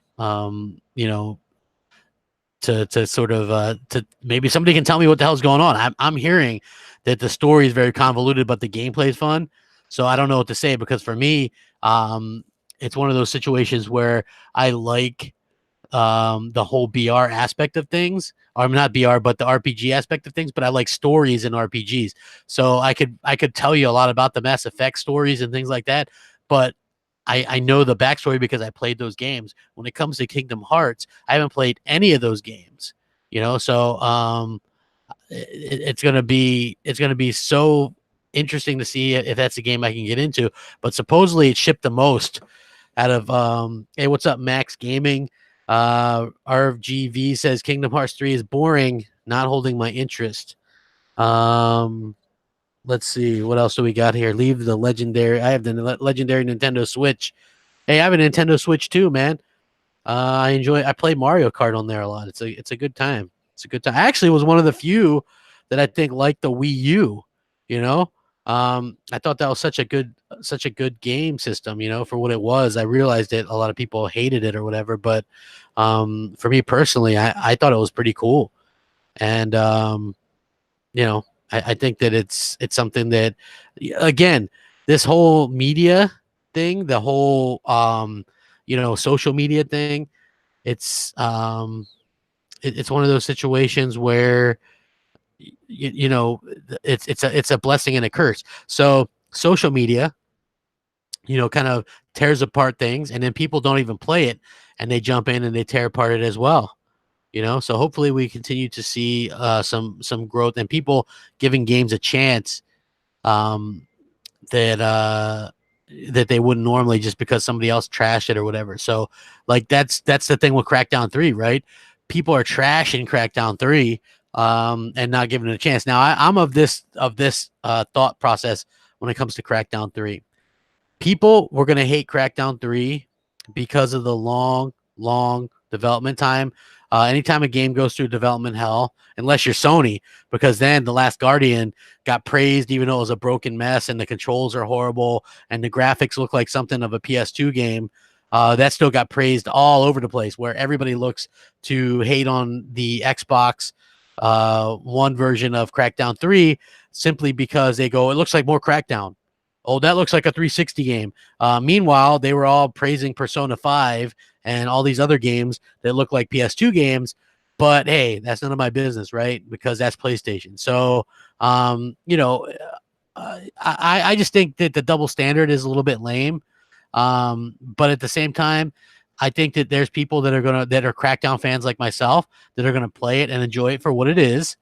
Speaker 1: to sort of to maybe somebody can tell me what the hell's going on. I'm hearing that the story is very convoluted, but the gameplay is fun. So I don't know what to say, because for me, it's one of those situations where I like the whole BR aspect of things, or not BR, but the RPG aspect of things. But I like stories in RPGs, so I could tell you a lot about the Mass Effect stories and things like that. But I know the backstory because I played those games. When it comes to Kingdom Hearts, I haven't played any of those games. So it's gonna be so interesting to see if that's a game I can get into. But supposedly it shipped the most out of hey, what's up, Max Gaming? RGV says Kingdom Hearts 3 is boring, not holding my interest. Um let's see, what else do we got here? Leave the legendary. I have the legendary Nintendo Switch. Hey, I have a Nintendo Switch too, man. I play Mario Kart on there a lot. It's a good time. It's a good time. I actually was one of the few that I think liked the Wii U. You know, I thought that was such a good game system. For what it was. I realized that a lot of people hated it or whatever, but for me personally, I thought it was pretty cool. And you know, I think that it's something that, again, this whole media thing, the whole social media thing, it's it's one of those situations where it's a blessing and a curse. So social media, kind of tears apart things, and then people don't even play it, and they jump in and they tear apart it as well. So hopefully we continue to see some growth and people giving games a chance, um, that that they wouldn't normally, just because somebody else trashed it or whatever. So like that's the thing with Crackdown 3, right? People are trashing Crackdown 3, and not giving it a chance. Now I'm of this thought process when it comes to Crackdown 3. People were going to hate Crackdown 3 because of the long development time. Anytime a game goes through development hell, unless you're Sony, because then The Last Guardian got praised even though it was a broken mess and the controls are horrible and the graphics look like something of a PS2 game. That still got praised all over the place, where everybody looks to hate on the Xbox One version of Crackdown 3 simply because they go, it looks like more Crackdown. Oh, that looks like a 360 game. Meanwhile, they were all praising Persona 5 and all these other games that look like PS2 games. But hey, that's none of my business, right? Because that's PlayStation. So, I just think that the double standard is a little bit lame. But at the same time, I think that there's people that are Crackdown fans like myself that are gonna play it and enjoy it for what it is.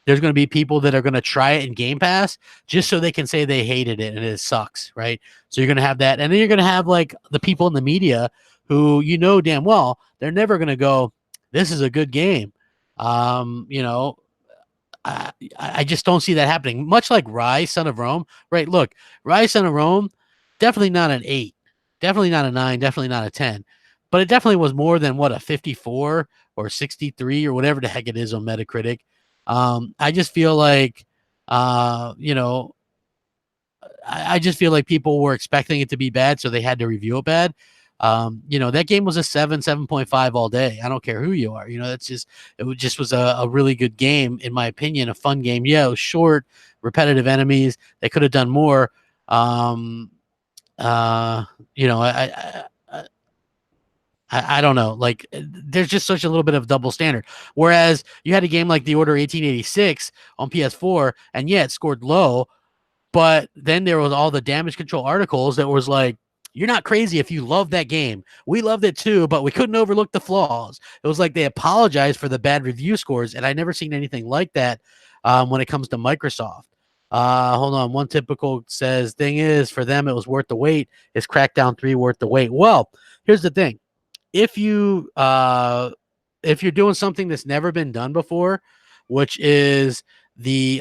Speaker 1: There's going to be people that are going to try it in Game Pass just so they can say they hated it and it sucks, right? So you're going to have that. And then you're going to have like the people in the media who, damn well, they're never going to go, this is a good game. Um, you know, I just don't see that happening. Much like Rise, Son of Rome, right? Look, Rise, Son of Rome, definitely not an 8, definitely not a 9, definitely not a 10, but it definitely was more than what, a 54 or 63 or whatever the heck it is on Metacritic. I just feel like, I just feel like people were expecting it to be bad, so they had to review it bad. That game was a 7.5 all day. I don't care who you are. It was a really good game, in my opinion, a fun game. Yeah, it was short, repetitive enemies. They could have done more. I don't know. Like, there's just such a little bit of double standard. Whereas you had a game like The Order 1886 on PS4, and yeah, it scored low, but then there was all the damage control articles that was like, you're not crazy if you love that game. We loved it too, but we couldn't overlook the flaws. It was like they apologized for the bad review scores, and I never seen anything like that when it comes to Microsoft. Hold on. One typical says, thing is, for them, it was worth the wait. Is Crackdown 3 worth the wait? Well, here's the thing. If you're doing something that's never been done before, which is the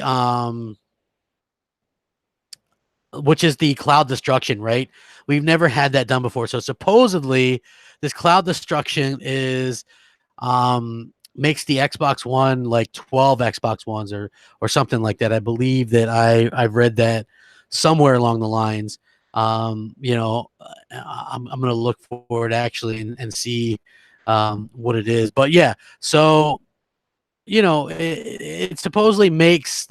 Speaker 1: cloud destruction, right? We've never had that done before. So supposedly this cloud destruction is makes the Xbox One like 12 Xbox Ones or something like that. I believe that I've read that somewhere along the lines. I'm gonna look for it actually and see what it is. But yeah, so it supposedly makes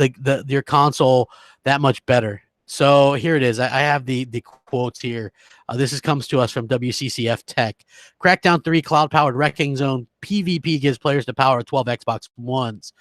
Speaker 1: your console that much better. So here it is. I have the quotes here. Comes to us from WCCF Tech. Crackdown 3 cloud-powered wrecking zone PvP gives players the power of 12 Xbox Ones.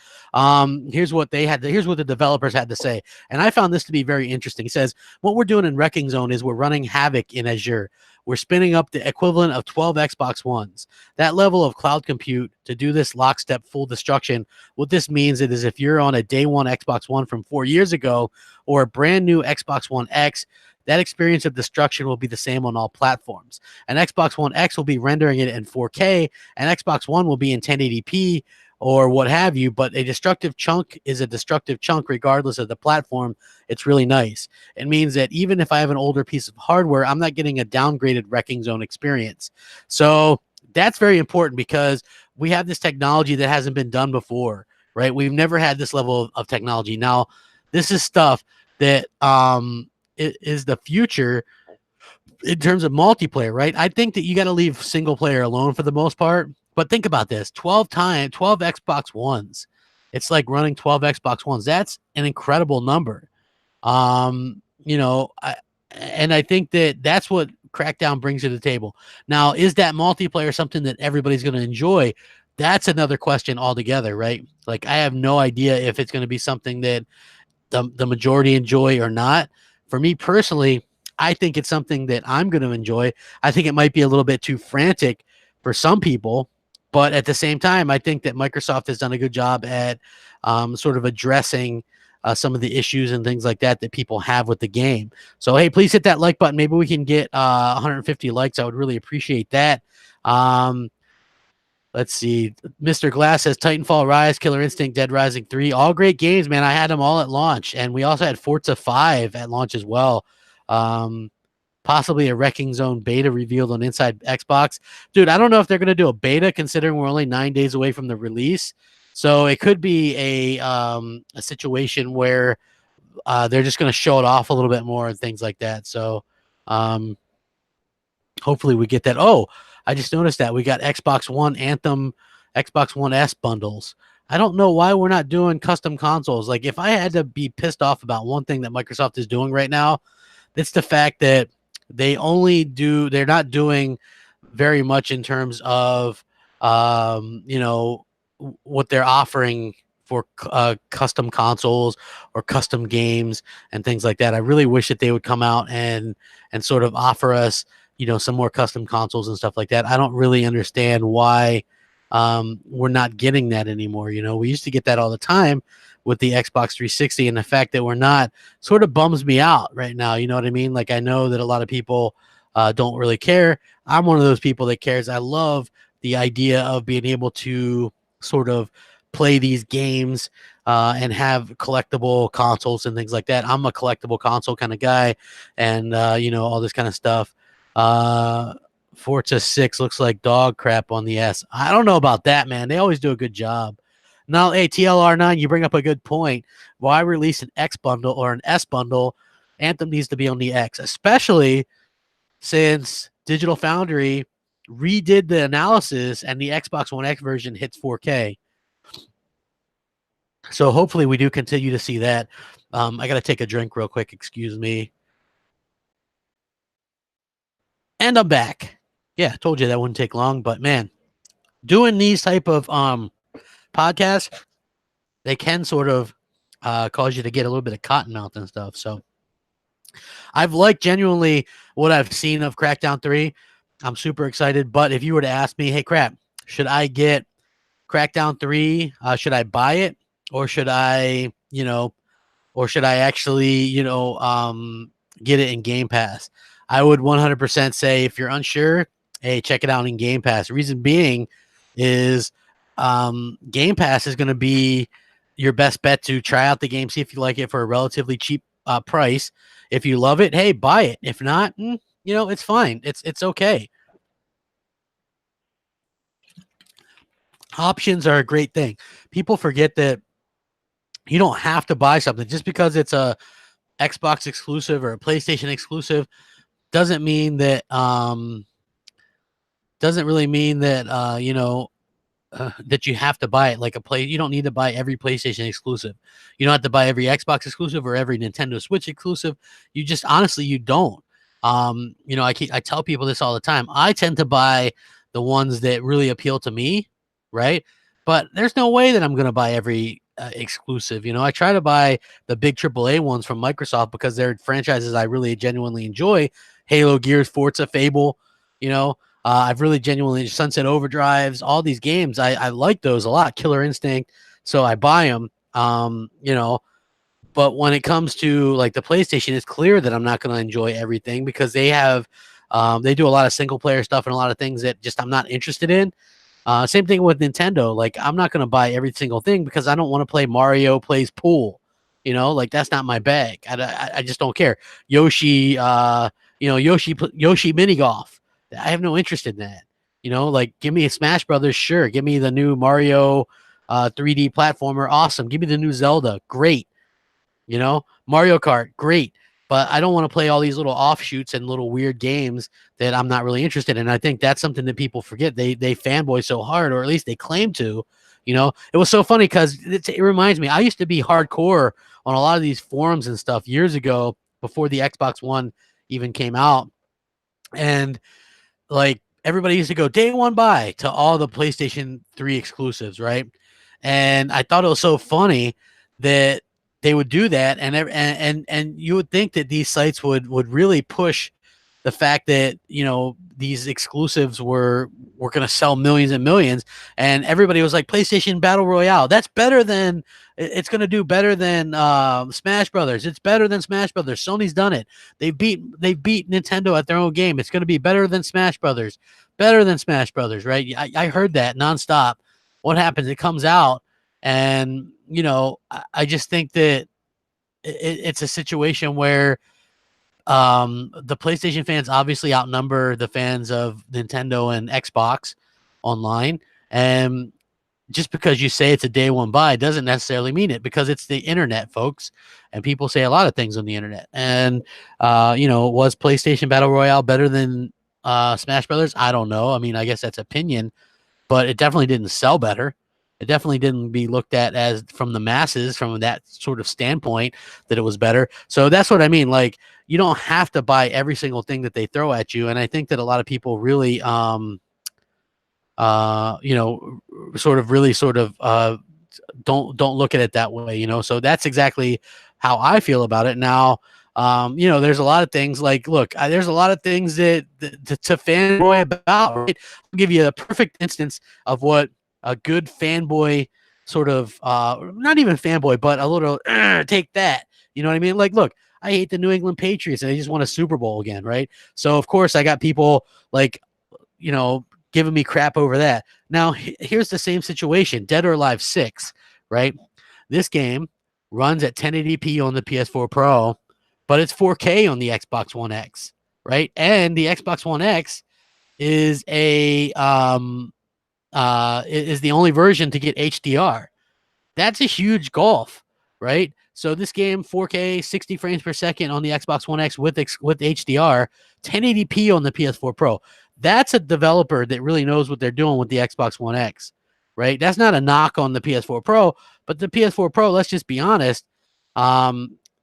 Speaker 1: Here's what the developers had to say. And I found this to be very interesting. He says, what we're doing in Wrecking Zone is we're running Havoc in Azure. We're spinning up the equivalent of 12 Xbox Ones. That level of cloud compute to do this lockstep full destruction, what this means is if you're on a day one Xbox One from 4 years ago or a brand new Xbox One X, that experience of destruction will be the same on all platforms. An Xbox One X will be rendering it in 4K, and Xbox One will be in 1080p or what have you, but a destructive chunk is a destructive chunk regardless of the platform. It's really nice. It means that even if I have an older piece of hardware, I'm not getting a downgraded Wrecking Zone experience. So that's very important because we have this technology that hasn't been done before, right? We've never had this level of technology. Now, this is stuff that it is the future in terms of multiplayer, right? I think that you got to leave single player alone for the most part. But think about this: 12 Xbox Ones. It's like running 12 Xbox Ones. That's an incredible number. And I think that that's what Crackdown brings to the table. Now, is that multiplayer something that everybody's going to enjoy? That's another question altogether, right? Like, I have no idea if it's going to be something that the majority enjoy or not. For me personally, I think it's something that I'm going to enjoy. I think it might be a little bit too frantic for some people, but at the same time, I think that Microsoft has done a good job at sort of addressing some of the issues and things like that people have with the game. So, hey, please hit that like button. Maybe we can get 150 likes. I would really appreciate that. Let's see. Mr. Glass says Titanfall, Rise, Killer Instinct, Dead Rising 3. All great games, man. I had them all at launch. And we also had Forza 5 at launch as well. Possibly a Wrecking Zone beta revealed on Inside Xbox. Dude, I don't know if they're going to do a beta considering we're only 9 days away from the release. So it could be a situation where they're just going to show it off a little bit more and things like that. So hopefully we get that. Oh, I just noticed that we got Xbox One Anthem, Xbox One S bundles. I don't know why we're not doing custom consoles. Like, if I had to be pissed off about one thing that Microsoft is doing right now, it's the fact that they're not doing very much in terms of, what they're offering for custom consoles or custom games and things like that. I really wish that they would come out and sort of offer us, some more custom consoles and stuff like that. I don't really understand why we're not getting that anymore. We used to get that all the time with the Xbox 360, and the fact that we're not sort of bums me out right now. You know what I mean? Like, I know that a lot of people don't really care. I'm one of those people that cares. I love the idea of being able to sort of play these games and have collectible consoles and things like that. I'm a collectible console kind of guy, and all this kind of stuff. Forza 6 looks like dog crap on the S. I don't know about that, man. They always do a good job. Now, hey, TLR9, you bring up a good point. Why release an X bundle or an S bundle? Anthem needs to be on the X, especially since Digital Foundry redid the analysis and the Xbox One X version hits 4K. So hopefully we do continue to see that. I got to take a drink real quick. Excuse me. And I'm back. Yeah, I told you that wouldn't take long, but man, doing these type of podcasts, they can sort of cause you to get a little bit of cotton mouth and stuff. So I've liked genuinely what I've seen of Crackdown 3. I'm super excited. But if you were to ask me, hey, crap, should I get Crackdown 3? Should I buy it? Or should I, actually, get it in Game Pass? I would 100% say if you're unsure, hey, check it out in Game Pass. Reason being is Game Pass is going to be your best bet to try out the game, see if you like it for a relatively cheap price. If you love it, hey, buy it. If not, it's fine. It's okay. Options are a great thing. People forget that you don't have to buy something just because it's a Xbox exclusive or a PlayStation exclusive. Doesn't mean that doesn't really mean that that you have to buy it like a play. You don't need to buy every PlayStation exclusive. You don't have to buy every Xbox exclusive or every Nintendo Switch exclusive. You just honestly you don't. I tell people this all the time. I tend to buy the ones that really appeal to me, right? But there's no way that I'm going to buy every exclusive. I try to buy the big AAA ones from Microsoft because they're franchises I really genuinely enjoy. Halo, Gears, Forza, Fable. I've really genuinely Sunset Overdrives, all these games. I like those a lot. Killer Instinct, so I buy them. But when it comes to like the PlayStation, it's clear that I'm not going to enjoy everything because they do a lot of single player stuff and a lot of things that just I'm not interested in. Same thing with Nintendo. Like I'm not going to buy every single thing because I don't want to play Mario Plays Pool. Like that's not my bag. I just don't care. Yoshi, Yoshi mini golf. I have no interest in that. Like give me a Smash Brothers, sure. Give me the new Mario 3D platformer, awesome. Give me the new Zelda, great. Mario Kart, great. But I don't want to play all these little offshoots and little weird games that I'm not really interested in. I think that's something that people forget. They fanboy so hard, or at least they claim to. It was so funny because it reminds me. I used to be hardcore on a lot of these forums and stuff years ago before the Xbox One even came out, and like everybody used to go day one buy to all the PlayStation 3 exclusives, right? And I thought it was so funny that they would do that, and you would think that these sites would really push the fact that these exclusives were going to sell millions and millions, and everybody was like PlayStation Battle Royale. That's better than it's going to do better than Smash Brothers. It's better than Smash Brothers. Sony's done it. They beat Nintendo at their own game. It's going to be better than Smash Brothers. Better than Smash Brothers, right? I heard that nonstop. What happens? It comes out, and I just think that it's a situation where the PlayStation fans obviously outnumber the fans of Nintendo and Xbox online. And just because you say it's a day one buy doesn't necessarily mean it, because it's the internet, folks. And people say a lot of things on the internet. And, was PlayStation Battle Royale better than Smash Brothers? I don't know. I mean, I guess that's opinion, but it definitely didn't sell better. It definitely didn't be looked at as from the masses, from that sort of standpoint, that it was better. So that's what I mean. Like, you don't have to buy every single thing that they throw at you. And I think that a lot of people really, don't look at it that way, So that's exactly how I feel about it now. There's a lot of things like, look, there's a lot of things that to fanboy about. Right? I'll give you a perfect instance of what a good fanboy sort of, not even fanboy, but a little take that. You know what I mean? Like, look, I hate the New England Patriots and they just won a Super Bowl again, right? So of course I got people like, giving me crap over that. Now, here's the same situation. Dead or Alive 6, right? This game runs at 1080p on the PS4 Pro, but it's 4K on the Xbox One X, right? And the Xbox One X is is the only version to get HDR. That's a huge gulf, right? So this game, 4K, 60 frames per second on the Xbox One X with HDR, 1080p on the PS4 Pro. That's a developer that really knows what they're doing with the Xbox One X, right? That's not a knock on the PS4 Pro, but the PS4 Pro, let's just be honest,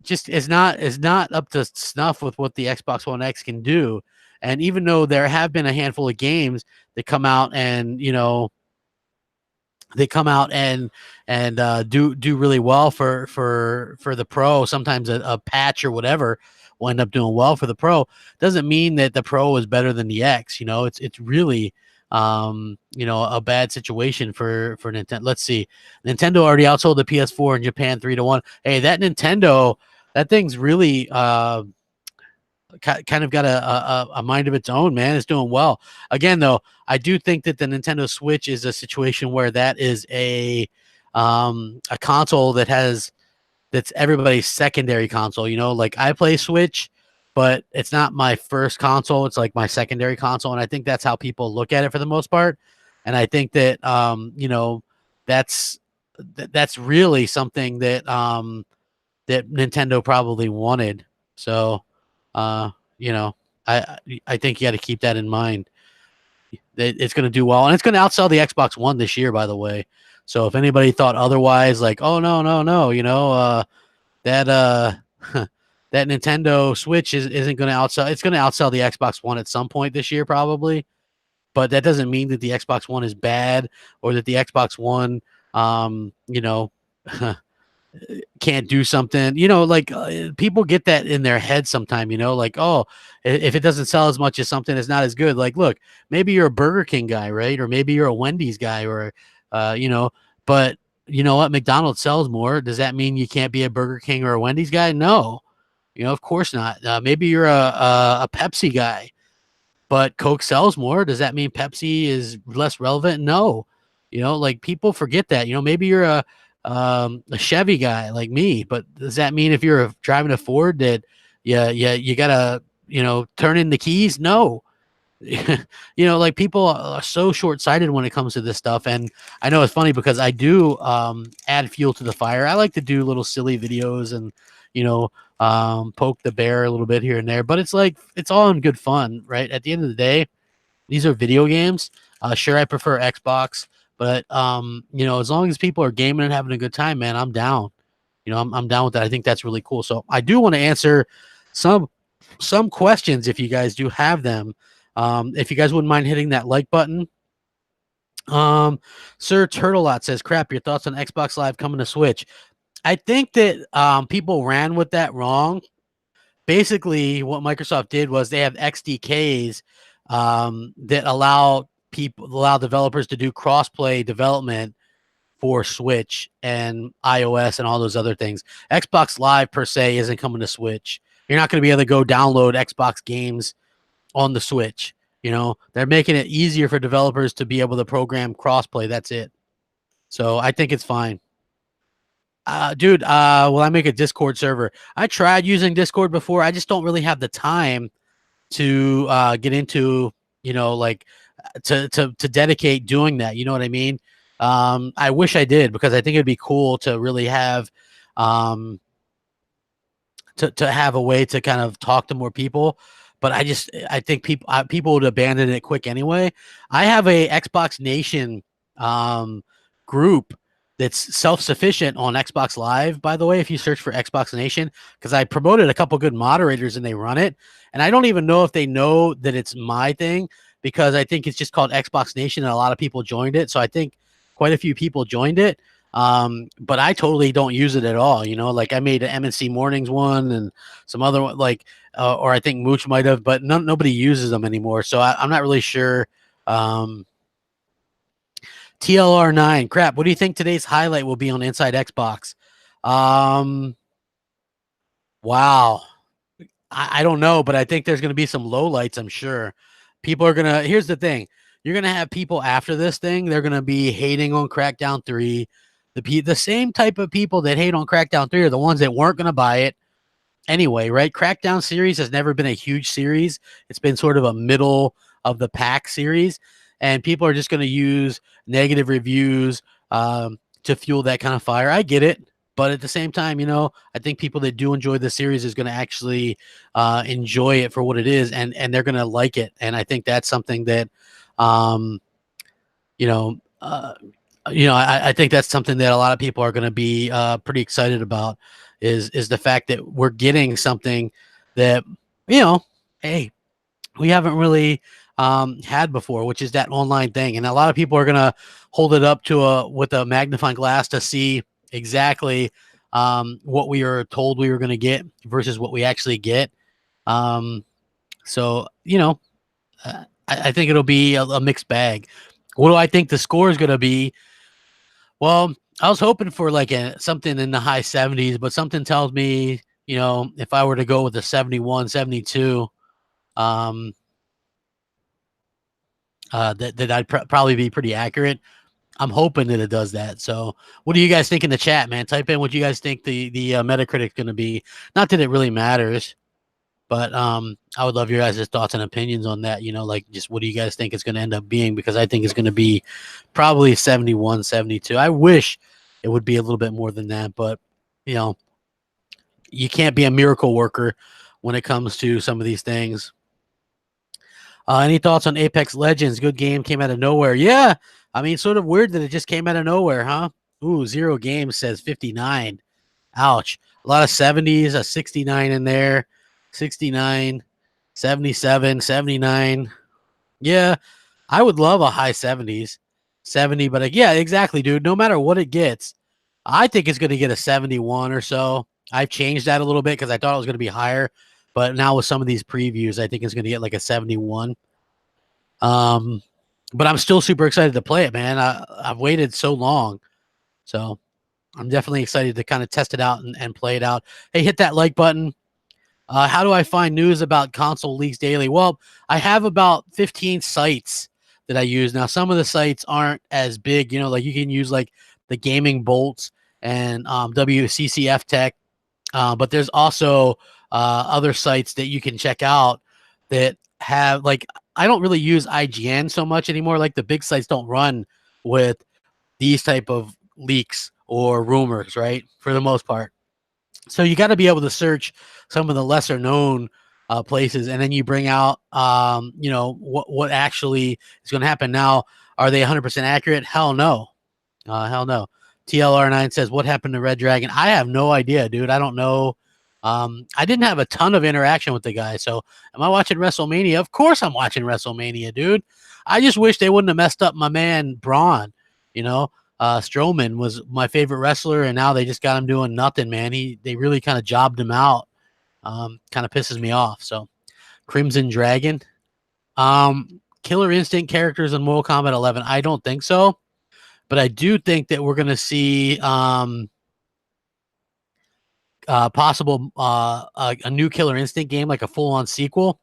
Speaker 1: just is not up to snuff with what the Xbox One X can do. And even though there have been a handful of games that come out and do really well for the Pro. Sometimes a patch or whatever will end up doing well for the Pro. Doesn't mean that the Pro is better than the X. It's really a bad situation for Nintendo. Let's see, Nintendo already outsold the PS4 in Japan 3-1. Hey, that thing's really kind of got a mind of its own, man. It's doing well. Again, though, I do think that the Nintendo Switch is a situation where that is a console that's everybody's secondary console. Like I play Switch, but it's not my first console. It's like my secondary console, and I think that's how people look at it for the most part. And I think that that's really something that that Nintendo probably wanted. So, uh, you know, I think you got to keep that in mind. it's going to do well, and it's going to outsell the Xbox One this year, by the way. So if anybody thought otherwise, like, oh no, that that Nintendo Switch isn't going to outsell. It's going to outsell the Xbox One at some point this year, probably. But that doesn't mean that the Xbox One is bad or that the Xbox One, can't do something. Like people get that in their head sometime. Like, oh, if it doesn't sell as much as something, it's not as good. Like, look, maybe you're a Burger King guy, right? Or maybe you're a Wendy's guy, or but you know what? McDonald's sells more. Does that mean you can't be a Burger King or a Wendy's guy? No, of course not. Maybe you're a Pepsi guy, but Coke sells more. Does that mean Pepsi is less relevant? No. Like people forget that. Maybe you're a Chevy guy like me, but does that mean if you're driving a Ford that you gotta turn in the keys? No. Like people are so short-sighted when it comes to this stuff. And I know it's funny because I do add fuel to the fire. I like to do little silly videos and poke the bear a little bit here and there, but it's like it's all in good fun, right? At the end of the day, these are video games. Sure, I prefer Xbox, but as long as people are gaming and having a good time, man, I'm down. I'm down with that. I think that's really cool. So I do want to answer some questions if you guys do have them. If you guys wouldn't mind hitting that like button. Sir Turtlelot says, "Crap, your thoughts on Xbox Live coming to Switch?" I think that people ran with that wrong. Basically, what Microsoft did was they have XDKs that allow developers to do crossplay development for Switch and iOS and all those other things. Xbox Live per se isn't coming to Switch. You're not going to be able to go download Xbox games on the Switch. They're making it easier for developers to be able to program crossplay. That's it. So I think it's fine. Dude, will I make a Discord server? I tried using Discord before. I just don't really have the time to get into, like to dedicate doing that. You know what I mean? I wish I did, because I think it'd be cool to really have to have a way to kind of talk to more people. But I think people would abandon it quick anyway. I have a Xbox Nation group that's self-sufficient on Xbox Live, by the way, if you search for Xbox Nation, because I promoted a couple good moderators and they run it. And I don't even know if they know that it's my thing, because I think it's just called Xbox Nation and a lot of people joined it. So I think quite a few people joined it. But I totally don't use it at all. Like I made an MNC Mornings one and some other one, like, or I think Mooch might have, but nobody uses them anymore. So I'm not really sure. TLR9, crap. What do you think today's highlight will be on Inside Xbox? Wow. I don't know, but I think there's going to be some lowlights, I'm sure. People are going to, here's the thing. You're going to have people after this thing, they're going to be hating on Crackdown 3. The same type of people that hate on Crackdown 3 are the ones that weren't going to buy it anyway, right? Crackdown series has never been a huge series. It's been sort of a middle of the pack series. And people are just going to use negative reviews to fuel that kind of fire. I get it. But at the same time, I think people that do enjoy the series is going to actually enjoy it for what it is, and they're going to like it. And I think that's something that, I think that's something that a lot of people are going to be pretty excited about is the fact that we're getting something that, hey, we haven't really had before, which is that online thing. And a lot of people are going to hold it up to with a magnifying glass to see exactly what we were told we were going to get versus what we actually get. So, I think it'll be a mixed bag. What do I think the score is going to be? Well, I was hoping for like something in the high 70s, but something tells me, if I were to go with a 71, 72, that I'd probably be pretty accurate. I'm hoping that it does that. So what do you guys think in the chat, man? Type in what you guys think the Metacritic's going to be. Not that it really matters, but I would love your guys' thoughts and opinions on that. Like just what do you guys think it's going to end up being? Because I think it's going to be probably 71, 72. I wish it would be a little bit more than that, but you can't be a miracle worker when it comes to some of these things. Any thoughts on Apex Legends? Good game, came out of nowhere. Yeah, I mean, sort of weird that it just came out of nowhere, huh? Ooh, Zero Games says 59. Ouch. A lot of 70s, a 69 in there, 69, 77, 79. Yeah, I would love a high 70s, 70, but yeah, exactly, dude. No matter what it gets, I think it's going to get a 71 or so. I've changed that a little bit because I thought it was going to be higher, but now with some of these previews, I think it's going to get like a 71. Um, but I'm still super excited to play it, man. I've waited so long, so I'm definitely excited to kind of test it out and play it out. Hey, hit that like button. How do I find news about console leaks daily? Well, I have about 15 sites that I use. Now, some of the sites aren't as big, you know, like you can use like the Gaming Bolts and WCCF Tech, but there's also other sites that you can check out that have like, I don't really use IGN so much anymore. Like the big sites don't run with these type of leaks or rumors, right? For the most part. So you got to be able to search some of the lesser known places, and then you bring out, you know, what actually is going to happen. Now, are they 100% accurate? Hell no. Hell no. TLR9 says, what happened to Red Dragon? I have no idea, dude. I don't know. I didn't have a ton of interaction with the guy. So am I watching WrestleMania? Of course I'm watching WrestleMania, dude. I just wish they wouldn't have messed up my man, Braun. You know, Strowman was my favorite wrestler, and now they just got him doing nothing, man. They really kind of jobbed him out. Kind of pisses me off. So Crimson Dragon. Killer Instinct characters in Mortal Kombat 11. I don't think so. But I do think that we're going to see possible a new Killer Instinct game, like a full-on sequel.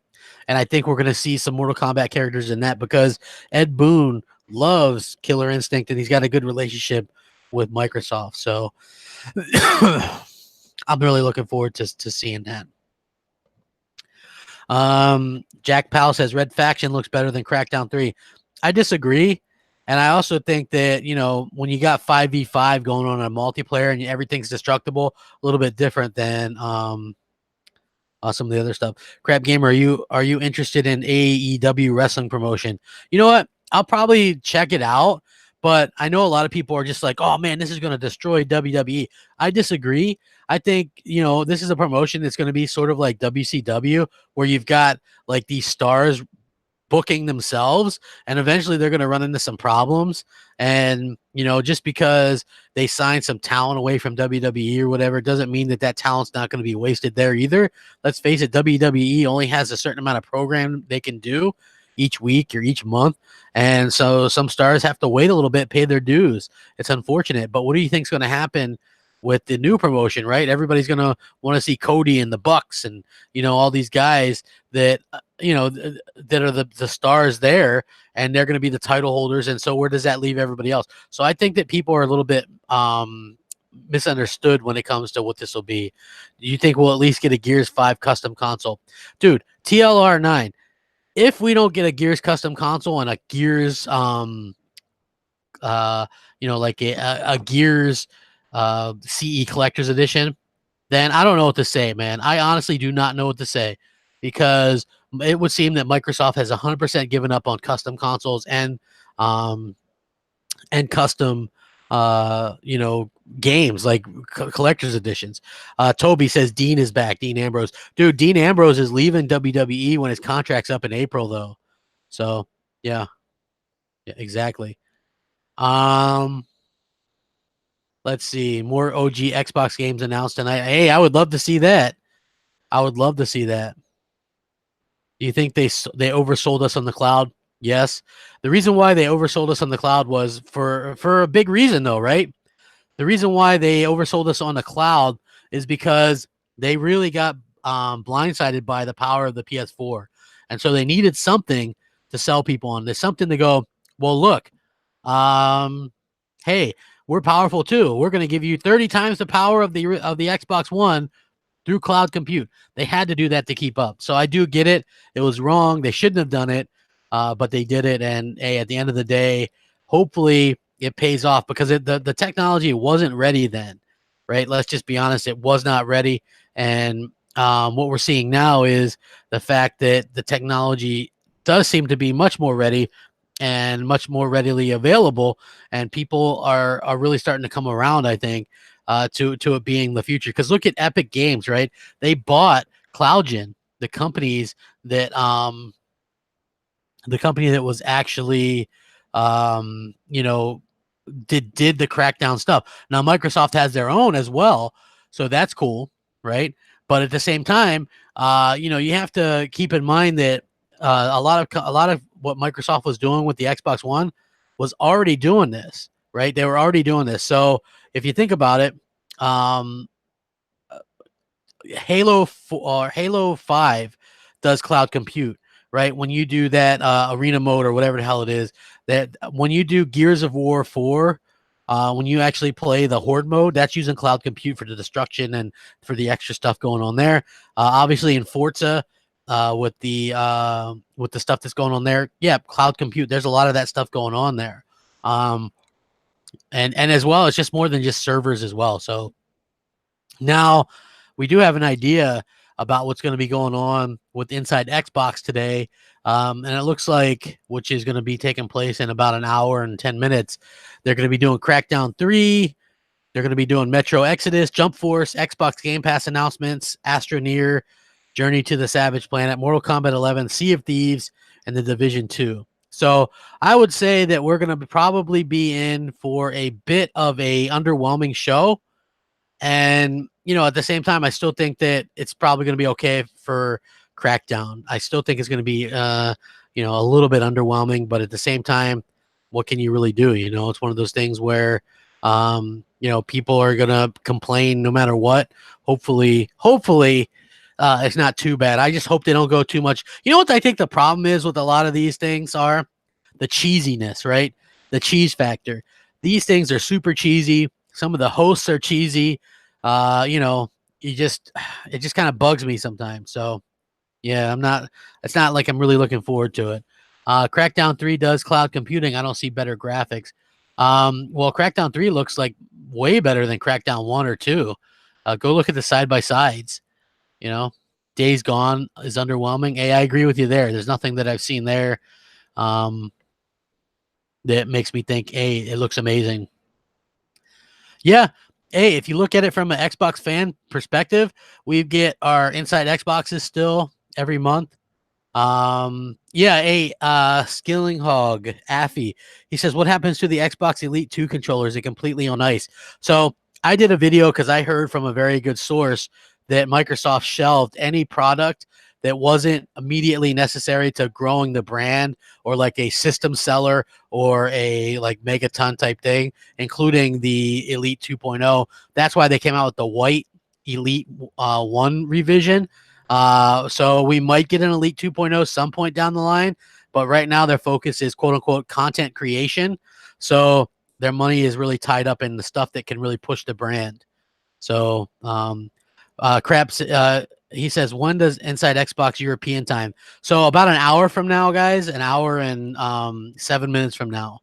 Speaker 1: And I think we're going to see some Mortal Kombat characters in that because Ed Boon loves Killer Instinct and he's got a good relationship with Microsoft. So I'm really looking forward to seeing that. Jack Powell says Red Faction looks better than Crackdown 3. I disagree. And I also think that, you know, when you got 5v5 going on in a multiplayer and everything's destructible, a little bit different than some of the other stuff. Crapgamer, are you interested in AEW wrestling promotion? You know what? I'll probably check it out, but I know a lot of people are just like, oh man, this is going to destroy WWE. I disagree. I think, you know, this is a promotion that's going to be sort of like WCW, where you've got like these stars booking themselves, and eventually they're going to run into some problems. And, you know, just because they signed some talent away from WWE or whatever, doesn't mean that that talent's not going to be wasted there either. Let's face it, WWE only has a certain amount of program they can do each week or each month. And so some stars have to wait a little bit, pay their dues. It's unfortunate. But what do you think is going to happen with the new promotion, right? Everybody's going to want to see Cody and the Bucks and, you know, all these guys that, you know, that are the stars there, and they're going to be the title holders. And so where does that leave everybody else? So I think that people are a little bit misunderstood when it comes to what this will be. Do you think we'll at least get a Gears 5 custom console? Dude, TLR9, if we don't get a Gears custom console and a Gears, you know, like a Gears CE Collector's Edition, then I don't know what to say, man. I honestly do not know what to say, because it would seem that Microsoft has 100% given up on custom consoles and custom, you know, games like collector's editions. Toby says Dean is back. Dean Ambrose, dude. Dean Ambrose is leaving WWE when his contract's up in April, though. So yeah, exactly. Let's see, more OG Xbox games announced tonight. Hey, I would love to see that. I would love to see that. Do you think they oversold us on the cloud? Yes. The reason why they oversold us on the cloud was for a big reason, though, right? The reason why they oversold us on the cloud is because they really got blindsided by the power of the PS4. And so they needed something to sell people on. There's something to go, well, look, hey, we're powerful too. We're going to give you 30 times the power of the Xbox One through cloud compute. They had to do that to keep up. So I do get it. It was wrong. They shouldn't have done it, but they did it. And hey, at the end of the day, hopefully it pays off, because the technology wasn't ready then, right? Let's just be honest. It was not ready. And what we're seeing now is the fact that the technology does seem to be much more ready and much more readily available, and people are really starting to come around, I think, to it being the future. Because look at Epic Games, right? They bought CloudGen, the company that was actually, you know, did the Crackdown stuff. Now Microsoft has their own as well, so that's cool, right? But at the same time, you have to keep in mind that a lot of what Microsoft was doing with the Xbox One was already doing this, right? They were already doing this. So if you think about it, um, Halo 5 does cloud compute, right? When you do that arena mode or whatever the hell it is, that when you do Gears of War 4, when you actually play the Horde mode, that's using cloud compute for the destruction and for the extra stuff going on there. Obviously in Forza, with the stuff that's going on there, yeah, cloud compute. There's a lot of that stuff going on there, and as well, it's just more than just servers as well. So now we do have an idea about what's going to be going on with Inside Xbox today. And it looks like, which is going to be taking place in about an hour and 10 minutes, they're going to be doing Crackdown 3. They're going to be doing Metro Exodus, Jump Force, Xbox Game Pass announcements, Astroneer, Journey to the Savage Planet, Mortal Kombat 11, Sea of Thieves, and The Division 2. So I would say that we're going to probably be in for a bit of a underwhelming show. And, at the same time, I still think that it's probably going to be okay for Crackdown. I still think it's going to be, a little bit underwhelming, but at the same time, what can you really do? It's one of those things where, people are going to complain no matter what. Hopefully, it's not too bad. I just hope they don't go too much. You know what I think the problem is with a lot of these things are? The cheesiness, right? The cheese factor. These things are super cheesy. Some of the hosts are cheesy. It just kind of bugs me sometimes. So yeah, it's not like I'm really looking forward to it. Crackdown 3 does cloud computing. I don't see better graphics. Well, Crackdown 3 looks like way better than Crackdown 1 or 2. Go look at the side by sides. Days Gone is underwhelming. Hey, I agree with you there. There's nothing that I've seen there that makes me think, hey, it looks amazing. Yeah. Hey, if you look at it from an Xbox fan perspective, we get our Inside Xboxes still every month. Skilling Hog Affy. He says, what happens to the Xbox Elite 2 controller? Is it completely on ice? So I did a video because I heard from a very good source that Microsoft shelved any product that wasn't immediately necessary to growing the brand, or like a system seller or a like megaton type thing, including the Elite 2.0. That's why they came out with the white Elite 1 revision. So we might get an Elite 2.0 some point down the line, but right now their focus is quote unquote content creation. So their money is really tied up in the stuff that can really push the brand. So, Craps, he says, when does Inside Xbox European time? So about an hour from now, guys, an hour and 7 minutes from now.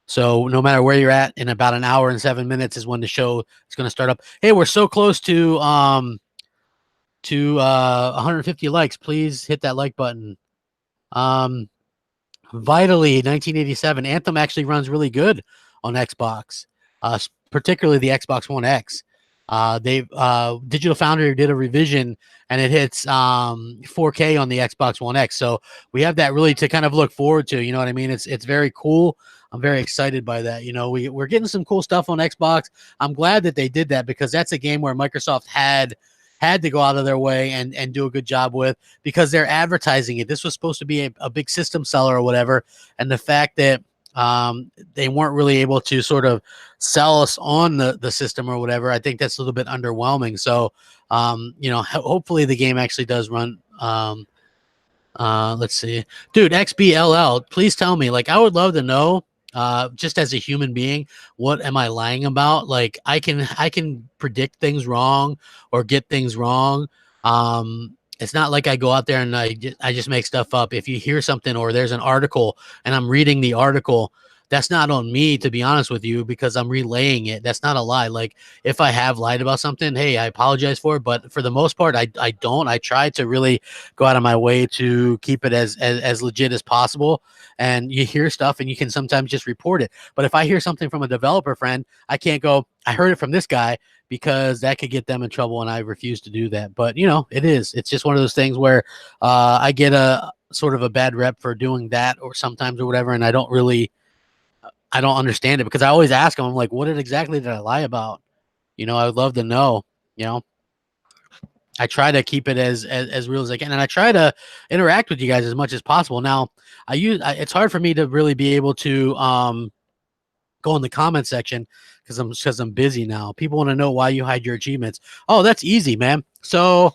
Speaker 1: So no matter where you're at, in about an hour and 7 minutes is when the show is going to start up. Hey, we're so close to 150 likes. Please hit that like button. Vitally 1987. Anthem actually runs really good on Xbox, particularly the Xbox One X. Digital Foundry did a revision and it hits 4K on the Xbox One X. So we have that really to kind of look forward to. You know what I mean? It's very cool. I'm very excited by that. We're getting some cool stuff on Xbox. I'm glad that they did that, because that's a game where Microsoft had to go out of their way and do a good job with, because they're advertising it. This was supposed to be a big system seller or whatever. And the fact that they weren't really able to sort of sell us on the system or whatever, I think that's a little bit underwhelming. So, hopefully the game actually does run. Let's see, dude, XBLL, please tell me, like, I would love to know, just as a human being, what am I lying about? Like, I can predict things wrong or get things wrong. It's not like I go out there and I just make stuff up. If you hear something or there's an article and I'm reading the article, that's not on me, to be honest with you, because I'm relaying it. That's not a lie. Like, if I have lied about something, hey, I apologize for it. But for the most part, I don't. I try to really go out of my way to keep it as legit as possible. And you hear stuff and you can sometimes just report it. But if I hear something from a developer friend, I can't go, I heard it from this guy, because that could get them in trouble, and I refuse to do that. But, it's just one of those things where I get a sort of a bad rep for doing that, or sometimes, or whatever, and I don't understand it, because I always ask them, I'm like, what exactly did I lie about? I would love to know. I try to keep it as real as I can, and I try to interact with you guys as much as possible. Now, it's hard for me to really be able to go in the comment section, because I'm busy now. People want to know why you hide your achievements. Oh, that's easy, man. So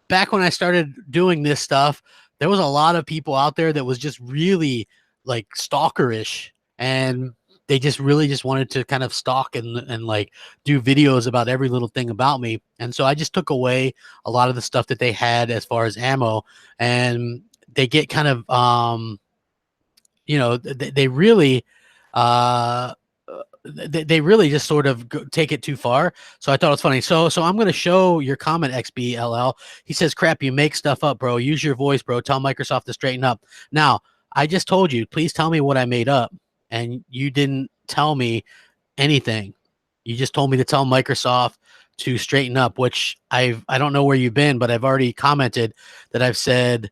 Speaker 1: back when I started doing this stuff, there was a lot of people out there that was just really like stalkerish, and they just really just wanted to kind of stalk and like do videos about every little thing about me. And so I just took away a lot of the stuff that they had as far as ammo, and they get kind of they really uh they really just sort of take it too far. So I thought it was funny. So I'm going to show your comment, XBLL. He says, crap, you make stuff up, bro. Use your voice, bro. Tell Microsoft to straighten up. Now, I just told you, please tell me what I made up. And you didn't tell me anything. You just told me to tell Microsoft to straighten up, which I don't know where you've been, but I've already commented that I've said,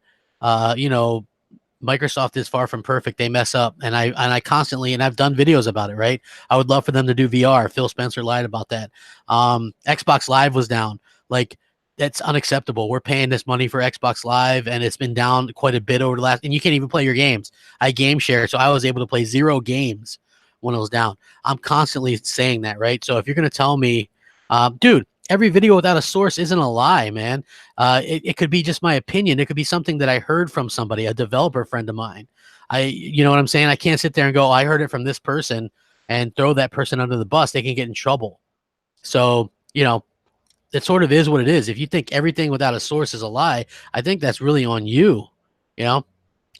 Speaker 1: Microsoft is far from perfect. They mess up. And I constantly, and I've done videos about it, right? I would love for them to do VR. Phil Spencer lied about that. Xbox Live was down. Like, that's unacceptable. We're paying this money for Xbox Live, and it's been down quite a bit over the last, and you can't even play your games. I game share, so I was able to play 0 games when it was down. I'm constantly saying that, right? So if you're going to tell me, dude, every video without a source isn't a lie, man. It could be just my opinion. It could be something that I heard from somebody, a developer friend of mine. You know what I'm saying? I can't sit there and go, I heard it from this person, and throw that person under the bus. They can get in trouble. So, it sort of is what it is. If you think everything without a source is a lie, I think that's really on you,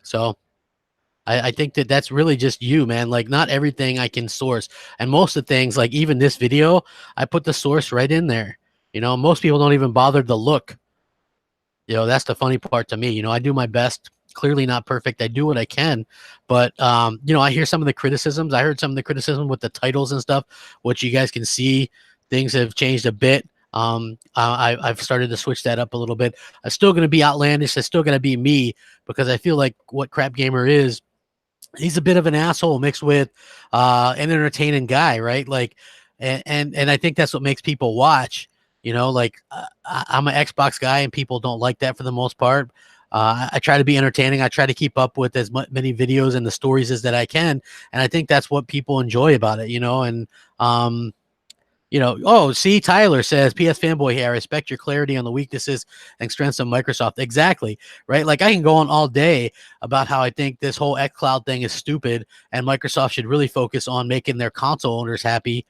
Speaker 1: So I think that's really just you, man. Like, not everything I can source. And most of the things, like even this video, I put the source right in there. Most people don't even bother to look. That's the funny part to me. I do my best. Clearly not perfect. I do what I can. But, I hear some of the criticisms. I heard some of the criticism with the titles and stuff, which you guys can see. Things have changed a bit. I've started to switch that up a little bit. I'm still going to be outlandish. It's still going to be me, because I feel like what Crapgamer is, he's a bit of an asshole mixed with an entertaining guy, right? Like, and I think that's what makes people watch. Like, I'm an Xbox guy, and people don't like that for the most part. I try to be entertaining. I try to keep up with as many videos and the stories as that I can, and I think that's what people enjoy about it. And see, Tyler says, PS fanboy here, I respect your clarity on the weaknesses and strengths of Microsoft. Exactly, right? Like, I can go on all day about how I think this whole xCloud thing is stupid, and Microsoft should really focus on making their console owners happy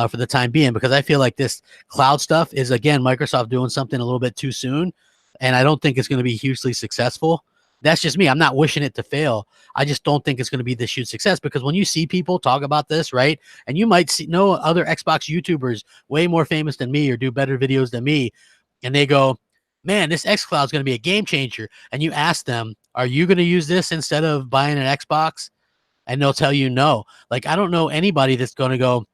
Speaker 1: for the time being, because I feel like this cloud stuff is, again, Microsoft doing something a little bit too soon, and I don't think it's going to be hugely successful. That's just me. I'm not wishing it to fail. I just don't think it's going to be this huge success, because when you see people talk about this, right, and you might know other Xbox YouTubers way more famous than me or do better videos than me, and they go, man, this xCloud is going to be a game changer. And you ask them, are you going to use this instead of buying an Xbox? And they'll tell you no. Like, I don't know anybody that's going to go,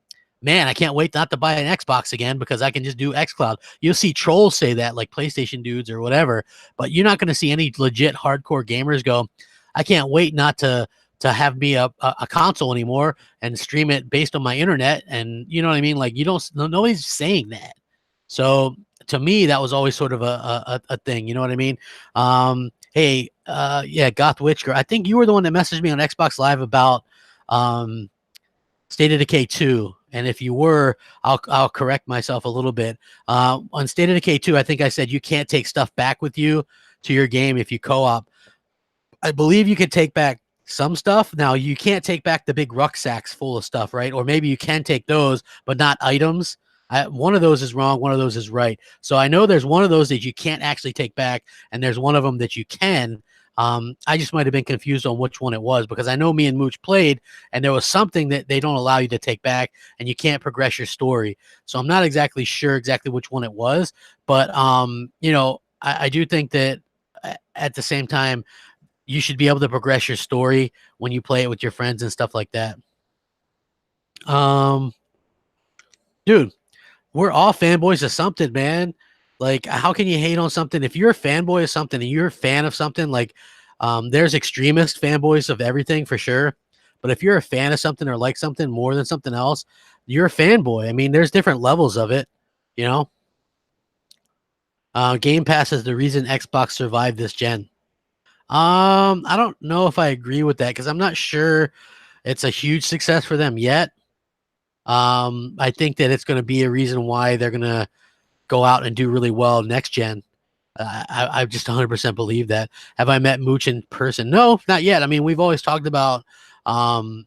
Speaker 1: man, I can't wait not to buy an Xbox again because I can just do xCloud. You'll see trolls say that, like PlayStation dudes or whatever, but you're not going to see any legit hardcore gamers go, I can't wait not to have me a console anymore and stream it based on my internet. And you know what I mean? Like, nobody's saying that. So to me, that was always sort of a thing. You know what I mean? Hey, yeah, Goth Witch Girl. I think you were the one that messaged me on Xbox Live about State of Decay 2. And if you were, I'll correct myself a little bit. On State of Decay 2, I think I said you can't take stuff back with you to your game if you co-op. I believe you can take back some stuff. Now, you can't take back the big rucksacks full of stuff, right? Or maybe you can take those, but not items. One of those is wrong. One of those is right. So I know there's one of those that you can't actually take back, and there's one of them that you can. I just might have been confused on which one it was, because I know me and Mooch played, and there was something that they don't allow you to take back, and you can't progress your story. So I'm not exactly sure exactly which one it was, but I do think that at the same time, you should be able to progress your story when you play it with your friends and stuff like that. Um, Dude, we're all fanboys of something, man. Like, how can you hate on something if you're a fanboy of something and you're a fan of something? Like, there's extremist fanboys of everything for sure, but if you're a fan of something or like something more than something else, you're a fanboy. I mean, there's different levels of it, you know. Game Pass is the reason Xbox survived this gen. I don't know if I agree with that, because I'm not sure it's a huge success for them yet. I think that it's going to be a reason why they're going to go out and do really well next gen. I just 100% believe that. Have I met Mooch in person? No, not yet. I mean, we've always talked about, doing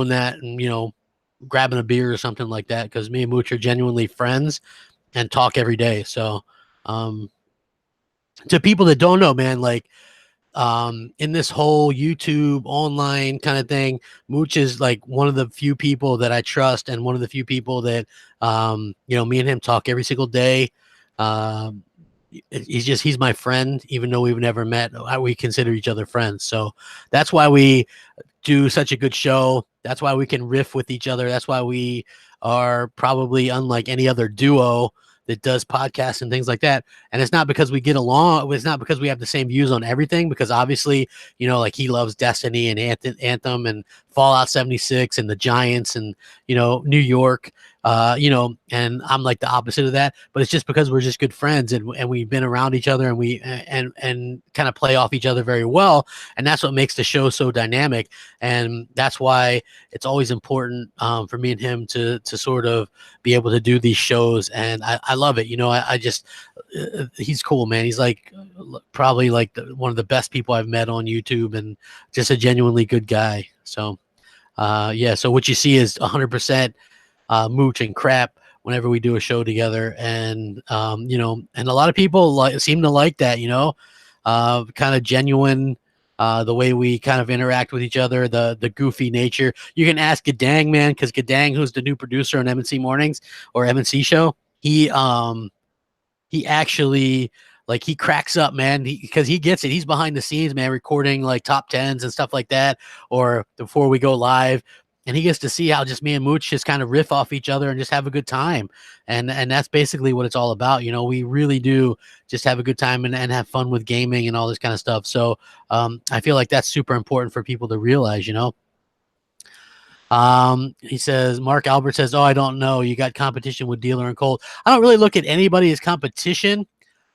Speaker 1: that and, grabbing a beer or something like that, because me and Mooch are genuinely friends and talk every day. So, to people that don't know, man, like, in this whole YouTube online kind of thing, Mooch is like one of the few people that I trust, and one of the few people that, me and him talk every single day. Um, he's my friend, even though we've never met. We consider each other friends. So that's why we do such a good show. That's why we can riff with each other. That's why we are probably unlike any other duo that does podcasts and things like that. And it's not because we get along. It's not because we have the same views on everything, because obviously, like, he loves Destiny and Anthem and Fallout 76 and the Giants and, New York, and I'm like the opposite of that. But it's just because we're just good friends, and we've been around each other, and we and kind of play off each other very well. And that's what makes the show so dynamic. And that's why it's always important, for me and him to sort of be able to do these shows. And I love it. I just, he's cool, man. He's like probably like one of the best people I've met on YouTube, and just a genuinely good guy. So, yeah. So what you see is 100% Mooch and Crap whenever we do a show together. And, and a lot of people seem to like that, kind of genuine, the way we kind of interact with each other, the goofy nature. You can ask Gadang, man, because Gadang, who's the new producer on MNC Mornings or MNC Show, he actually, like, he cracks up, man, because he gets it. He's behind the scenes, man, recording like top tens and stuff like that, or before we go live. And he gets to see how just me and Mooch just kind of riff off each other and just have a good time. And that's basically what it's all about. We really do just have a good time and have fun with gaming and all this kind of stuff. So I feel like that's super important for people to realize, He says, Mark Albert says, "Oh, I don't know. You got competition with Dealer and Colt." I don't really look at anybody as competition.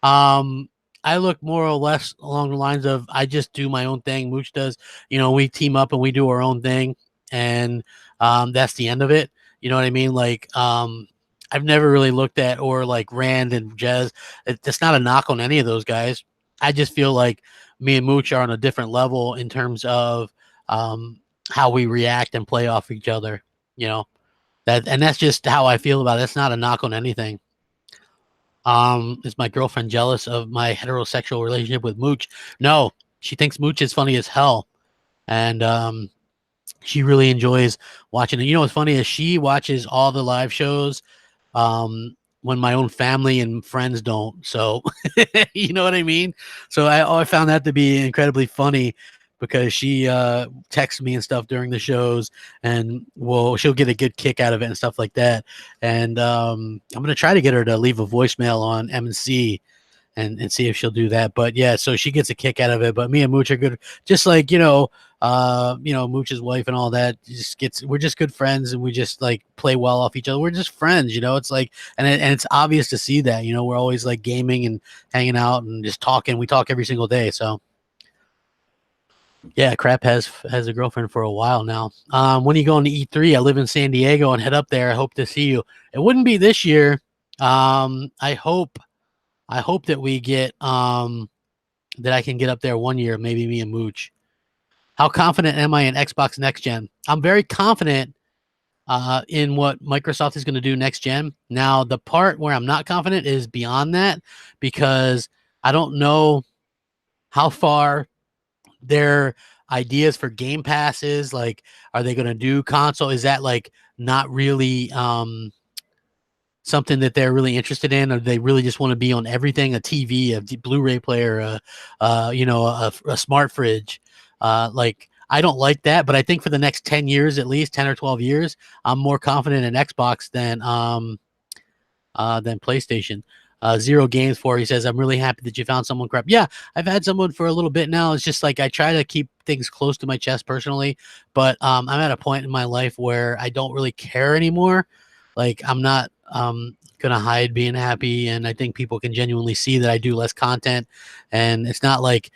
Speaker 1: I look more or less along the lines of, I just do my own thing. Mooch does, we team up and we do our own thing, and that's the end of it. You know what I mean? Like, I've never really looked at, or like Rand and Jez. It's not a knock on any of those guys. I just feel like me and Mooch are on a different level in terms of how we react and play off each other. And that's just how I feel about it. It's not a knock on anything. Is my girlfriend jealous of my heterosexual relationship with Mooch? No, she thinks Mooch is funny as hell, and she really enjoys watching it. What's funny is she watches all the live shows when my own family and friends don't. So, you know what I mean? So I found that to be incredibly funny, because she texts me and stuff during the shows, and she'll get a good kick out of it and stuff like that. And I'm gonna try to get her to leave a voicemail on MNC and see if she'll do that. But yeah, so she gets a kick out of it. But me and Mooch are good, just like Mooch's wife and all that. We're just good friends, and we just like play well off each other. We're just friends, It's like, and it's obvious to see that, we're always like gaming and hanging out and just talking. We talk every single day, so. Yeah, Crap has a girlfriend for a while now. When are you going to E3? I live in San Diego and head up there. I hope to see you. It wouldn't be this year. I hope that we get that I can get up there one year, maybe me and Mooch. How confident am I in Xbox next gen? I'm very confident in what Microsoft is going to do next gen. Now, the part where I'm not confident is beyond that, because I don't know how far their ideas for Game Passes, like, are they going to do console? Is that like not really something that they're really interested in, or they really just want to be on everything? A TV, a Blu-ray player, a smart fridge. Like, I don't like that, but I think for the next 10 years, at least 10 or 12 years, I'm more confident in Xbox than PlayStation. Zero Games for, he says, I'm really happy that you found someone crap. Yeah, I've had someone for a little bit now. It's just like I try to keep things close to my chest personally, but I'm at a point in my life where I don't really care anymore. Like, I'm not gonna hide being happy, and I think people can genuinely see that I do less content, and it's not like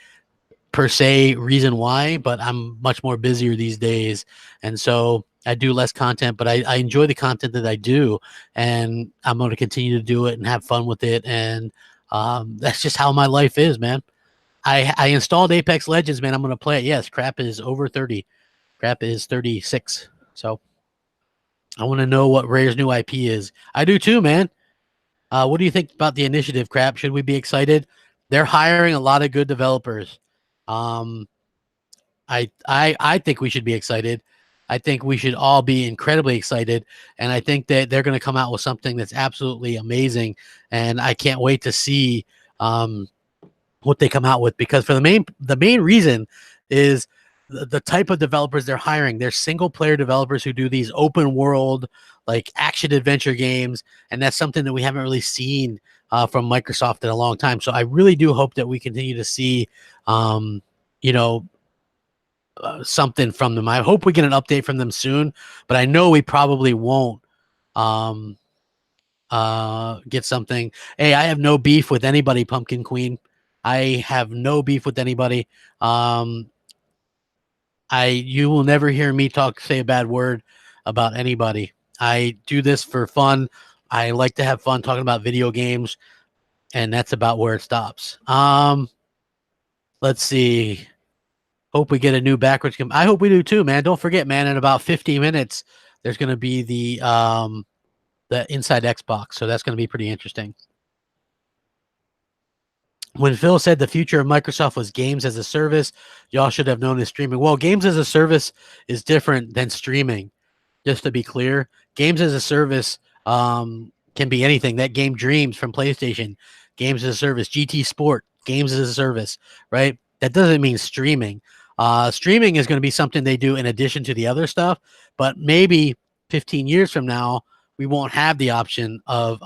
Speaker 1: per se reason why, but I'm much more busier these days, and so I do less content, but I enjoy the content that I do, and I'm going to continue to do it and have fun with it, and that's just how my life is, man. I installed Apex Legends, man. I'm going to play it. Yes, Crap is over 30. Crap is 36. So I want to know what Rare's new IP is. I do too, man. What do you think about the initiative, Crap? Should we be excited? They're hiring a lot of good developers. Um, I think we should be excited. I think we should all be incredibly excited, and I think that they're going to come out with something that's absolutely amazing. And I can't wait to see what they come out with, because for the main reason is the type of developers they're hiring. They're single player developers who do these open world, like, action adventure games, and that's something that we haven't really seen from Microsoft in a long time. So I really do hope that we continue to see, you know, something from them. I hope we get an update from them soon, but I know we probably won't um, get something. Hey, I have no beef with anybody, Pumpkin Queen. I have no beef with anybody. You will never hear me say a bad word about anybody. I do this for fun. I like to have fun talking about video games, and that's about where it stops. Let's see. Hope we get a new backwards. I hope we do too, man. Don't forget, man. In about 50 minutes, there's going to be the Inside Xbox, so that's going to be pretty interesting. When Phil said the future of Microsoft was games as a service, y'all should have known as streaming. Well, games as a service is different than streaming. Just to be clear, games as a service can be anything. That game Dreams from PlayStation, games as a service. GT Sport, games as a service, right? That doesn't mean streaming. Streaming is going to be something they do in addition to the other stuff, but maybe 15 years from now, we won't have the option of,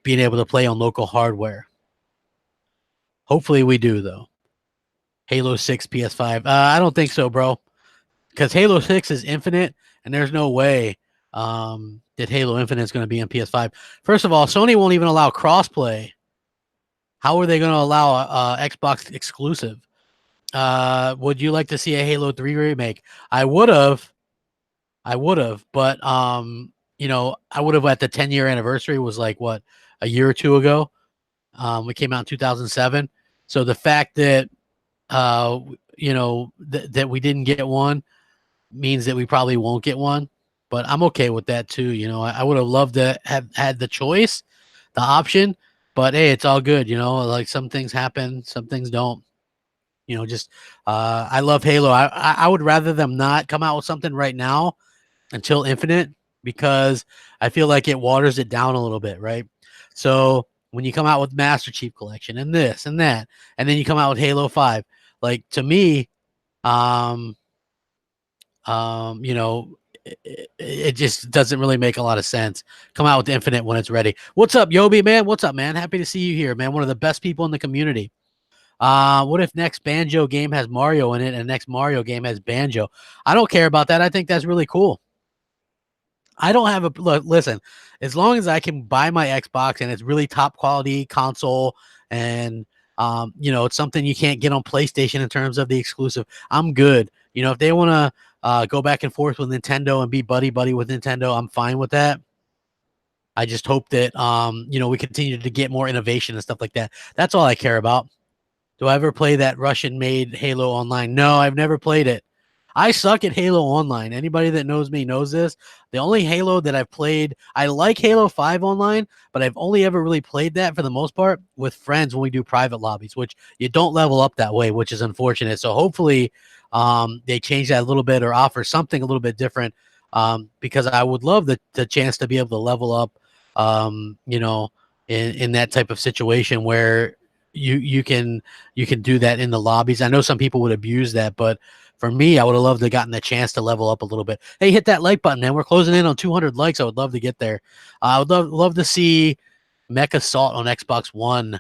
Speaker 1: being able to play on local hardware. Hopefully we do, though. Halo 6 PS5. I don't think so, bro, because Halo 6 is infinite, and there's no way that Halo Infinite is going to be on PS5. First of all, Sony won't even allow crossplay. How are they going to allow Xbox exclusive? Would you like to see a Halo 3 remake? I would have, but I would have at the 10-year anniversary was like what, a year or two ago. We came out in 2007. So the fact that that we didn't get one means that we probably won't get one. But I'm okay with that too. I would have loved to have had the choice, the option. But hey, it's all good. Like, some things happen, some things don't. I love Halo. I would rather them not come out with something right now until Infinite, because I feel like it waters it down a little bit, right? So when you come out with Master Chief Collection and this and that, and then you come out with Halo 5, like, to me, it just doesn't really make a lot of sense. Come out with Infinite when it's ready. What's up, Yobi, man? What's up, man? Happy to see you here, man. One of the best people in the community. What if next Banjo game has Mario in it and next Mario game has Banjo? I don't care about that. I think that's really cool. I don't have listen, as long as I can buy my Xbox and it's really top quality console, and it's something you can't get on PlayStation in terms of the exclusive, I'm good. If they want to go back and forth with Nintendo and be buddy with Nintendo, I'm fine with that. I just hope that we continue to get more innovation and stuff like that. That's all I care about. Do I ever play that Russian-made Halo Online? No, I've never played it. I suck at Halo Online. Anybody that knows me knows this. The only Halo that I've played, I like Halo 5 Online, but I've only ever really played that for the most part with friends when we do private lobbies, which you don't level up that way, which is unfortunate. So hopefully they change that a little bit or offer something a little bit different, because I would love the chance to be able to level up, you know, in that type of situation where you can do that in the lobbies. I know some people would abuse that, but for me, I would have loved to have gotten the chance to level up a little bit. Hey, hit that like button, man. We're closing in on 200 likes. I would love to get there. I would love to see Mech Assault on Xbox One.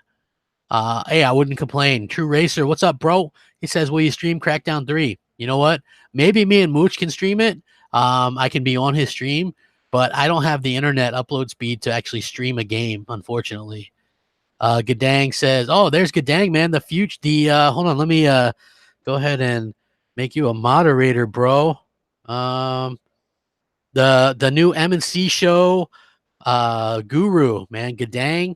Speaker 1: Hey, I wouldn't complain. True Racer, what's up, bro? He says, will you stream Crackdown 3? You know what? Maybe me and Mooch can stream it. I can be on his stream, but I don't have the internet upload speed to actually stream a game, unfortunately. Gadang says, oh, there's Gadang, man. The future, hold on, let me go ahead and make you a moderator, bro. The new M&C show, guru, man, Gadang.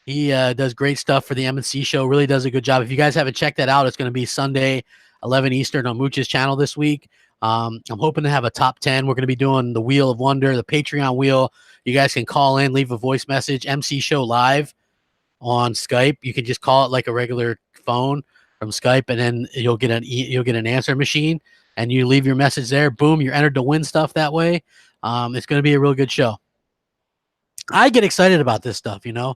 Speaker 1: He does great stuff for the M&C show. Really does a good job. If you guys haven't checked that out, it's going to be Sunday, 11 Eastern on Mooch's channel this week. I'm hoping to have a top 10. We're going to be doing the Wheel of Wonder, the Patreon wheel. You guys can call in, leave a voice message. MC Show Live on Skype. You can just call it like a regular phone from Skype, and then you'll get an answer machine, and you leave your message there. Boom, you're entered to win stuff that way. It's going to be a real good show. I get excited about this stuff, you know.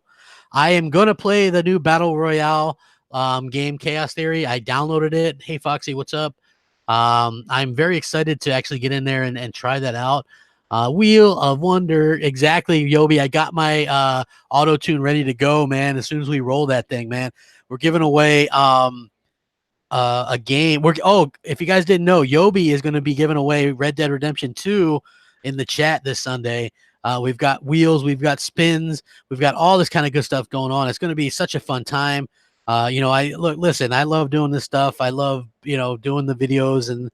Speaker 1: I am going to play the new Battle Royale game, Chaos Theory. I downloaded it. Hey, Foxy, what's up? I'm very excited to actually get in there and try that out. Wheel of Wonder, exactly, Yobi. I got my auto tune ready to go, man. As soon as we roll that thing, man, we're giving away a game. If you guys didn't know, Yobi is going to be giving away Red Dead Redemption 2 in the chat this Sunday. We've got wheels, we've got spins, we've got all this kind of good stuff going on. It's going to be such a fun time. You know, listen, I love doing this stuff. I love, you know, doing the videos and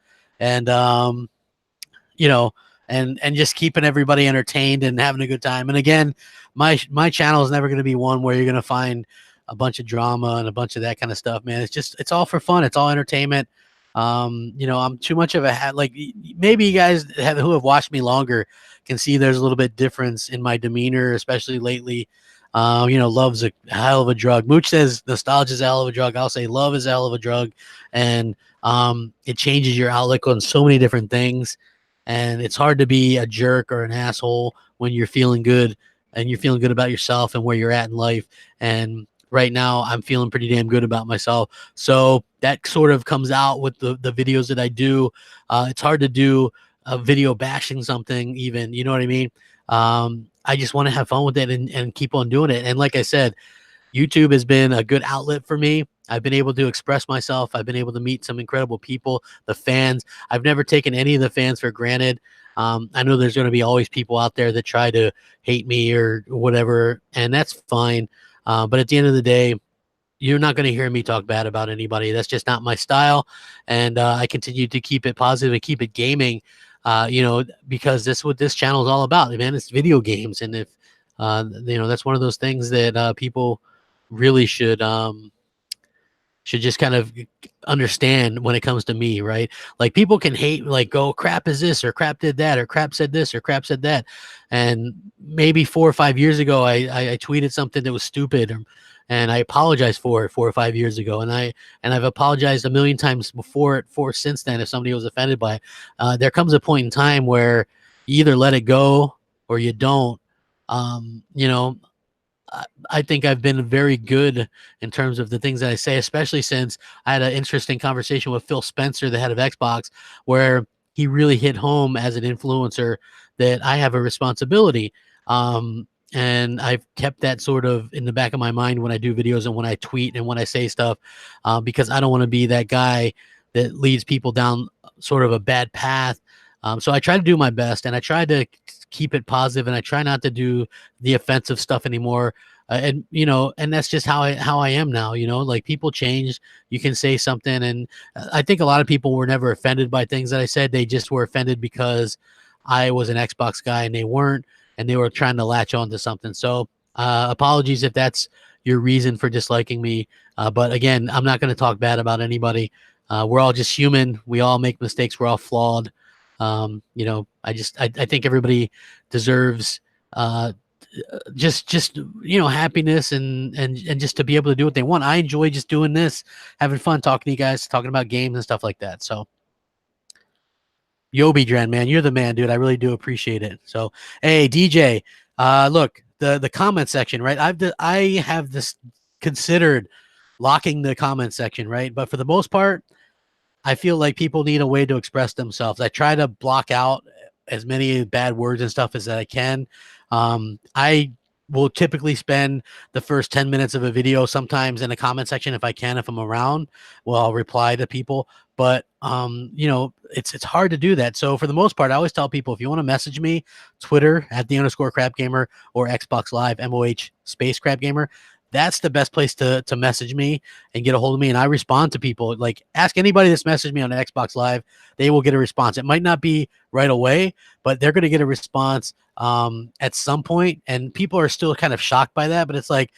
Speaker 1: you know, and just keeping everybody entertained and having a good time. And again, my channel is never going to be one where you're going to find a bunch of drama and a bunch of that kind of stuff, man. It's all for fun. It's all entertainment. You know, I'm too much of a like, maybe you guys who have watched me longer can see there's a little bit difference in my demeanor, especially lately. You know, love's a hell of a drug. Mooch says nostalgia is a hell of a drug. I'll say love is a hell of a drug, and it changes your outlook on so many different things. And it's hard to be a jerk or an asshole when you're feeling good and you're feeling good about yourself and where you're at in life. And right now I'm feeling pretty damn good about myself. So that sort of comes out with the videos that I do. It's hard to do a video bashing something even, you know what I mean? I just want to have fun with it and keep on doing it. And like I said, YouTube has been a good outlet for me. I've been able to express myself. I've been able to meet some incredible people, the fans. I've never taken any of the fans for granted. I know there's going to be always people out there that try to hate me or whatever, and that's fine. But at the end of the day, you're not going to hear me talk bad about anybody. That's just not my style. And I continue to keep it positive and keep it gaming, you know, because that's what this channel is all about, man. It's video games. And if, you know, that's one of those things that people really should just kind of understand when it comes to me, right? Like people can hate, like go crap is this or crap did that or crap said this or crap said that. And maybe 4 or 5 years ago, I tweeted something that was stupid, and I apologized for it 4 or 5 years ago. And I've apologized a million times since then, if somebody was offended by it. There comes a point in time where you either let it go or you don't. You know, I think I've been very good in terms of the things that I say, especially since I had an interesting conversation with Phil Spencer, the head of Xbox, where he really hit home as an influencer that I have a responsibility. And I've kept that sort of in the back of my mind when I do videos and when I tweet and when I say stuff, because I don't want to be that guy that leads people down sort of a bad path. So I try to do my best, and I try to keep it positive, and I try not to do the offensive stuff anymore. And you know, and that's just how I am now. You know, like people change. You can say something, and I think a lot of people were never offended by things that I said. They just were offended because I was an Xbox guy and they weren't, and they were trying to latch on to something. So apologies if that's your reason for disliking me. But again, I'm not going to talk bad about anybody. We're all just human. We all make mistakes. We're all flawed. I think everybody deserves just happiness and just to be able to do what they want. I enjoy just doing this, having fun, talking to you guys, talking about games and stuff like that. So Yobi Dren, man, you're the man, dude. I really do appreciate it. So hey, DJ, look, the comment section, right? I have this considered locking the comment section, right? But for the most part, I feel like people need a way to express themselves. I try to block out as many bad words and stuff as I can. I will typically spend the first 10 minutes of a video sometimes in the comment section if I can, if I'm around. Well, I'll reply to people. But it's hard to do that. So for the most part, I always tell people, if you want to message me, Twitter at @the_Crapgamer Crapgamer or Xbox Live MOH Crapgamer. That's the best place to message me and get a hold of me. And I respond to people. Like, ask anybody that's messaged me on Xbox Live, they will get a response. It might not be right away, but they're going to get a response at some point. And people are still kind of shocked by that. But it's like,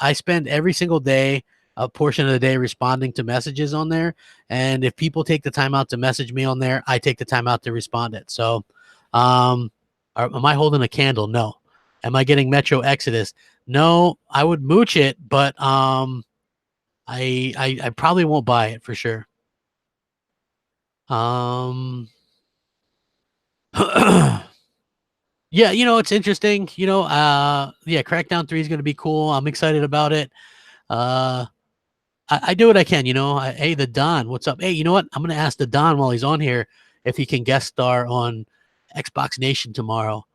Speaker 1: I spend every single day, a portion of the day, responding to messages on there. And if people take the time out to message me on there, I take the time out to respond it. So am I holding a candle? No. Am I getting Metro Exodus? No, I would mooch it, but I probably won't buy it for sure. Yeah, it's interesting. Crackdown 3 is going to be cool. I'm excited about it. I do what I can, hey, the Don, what's up? Hey, you know what? I'm going to ask the Don while he's on here if he can guest star on Xbox Nation tomorrow.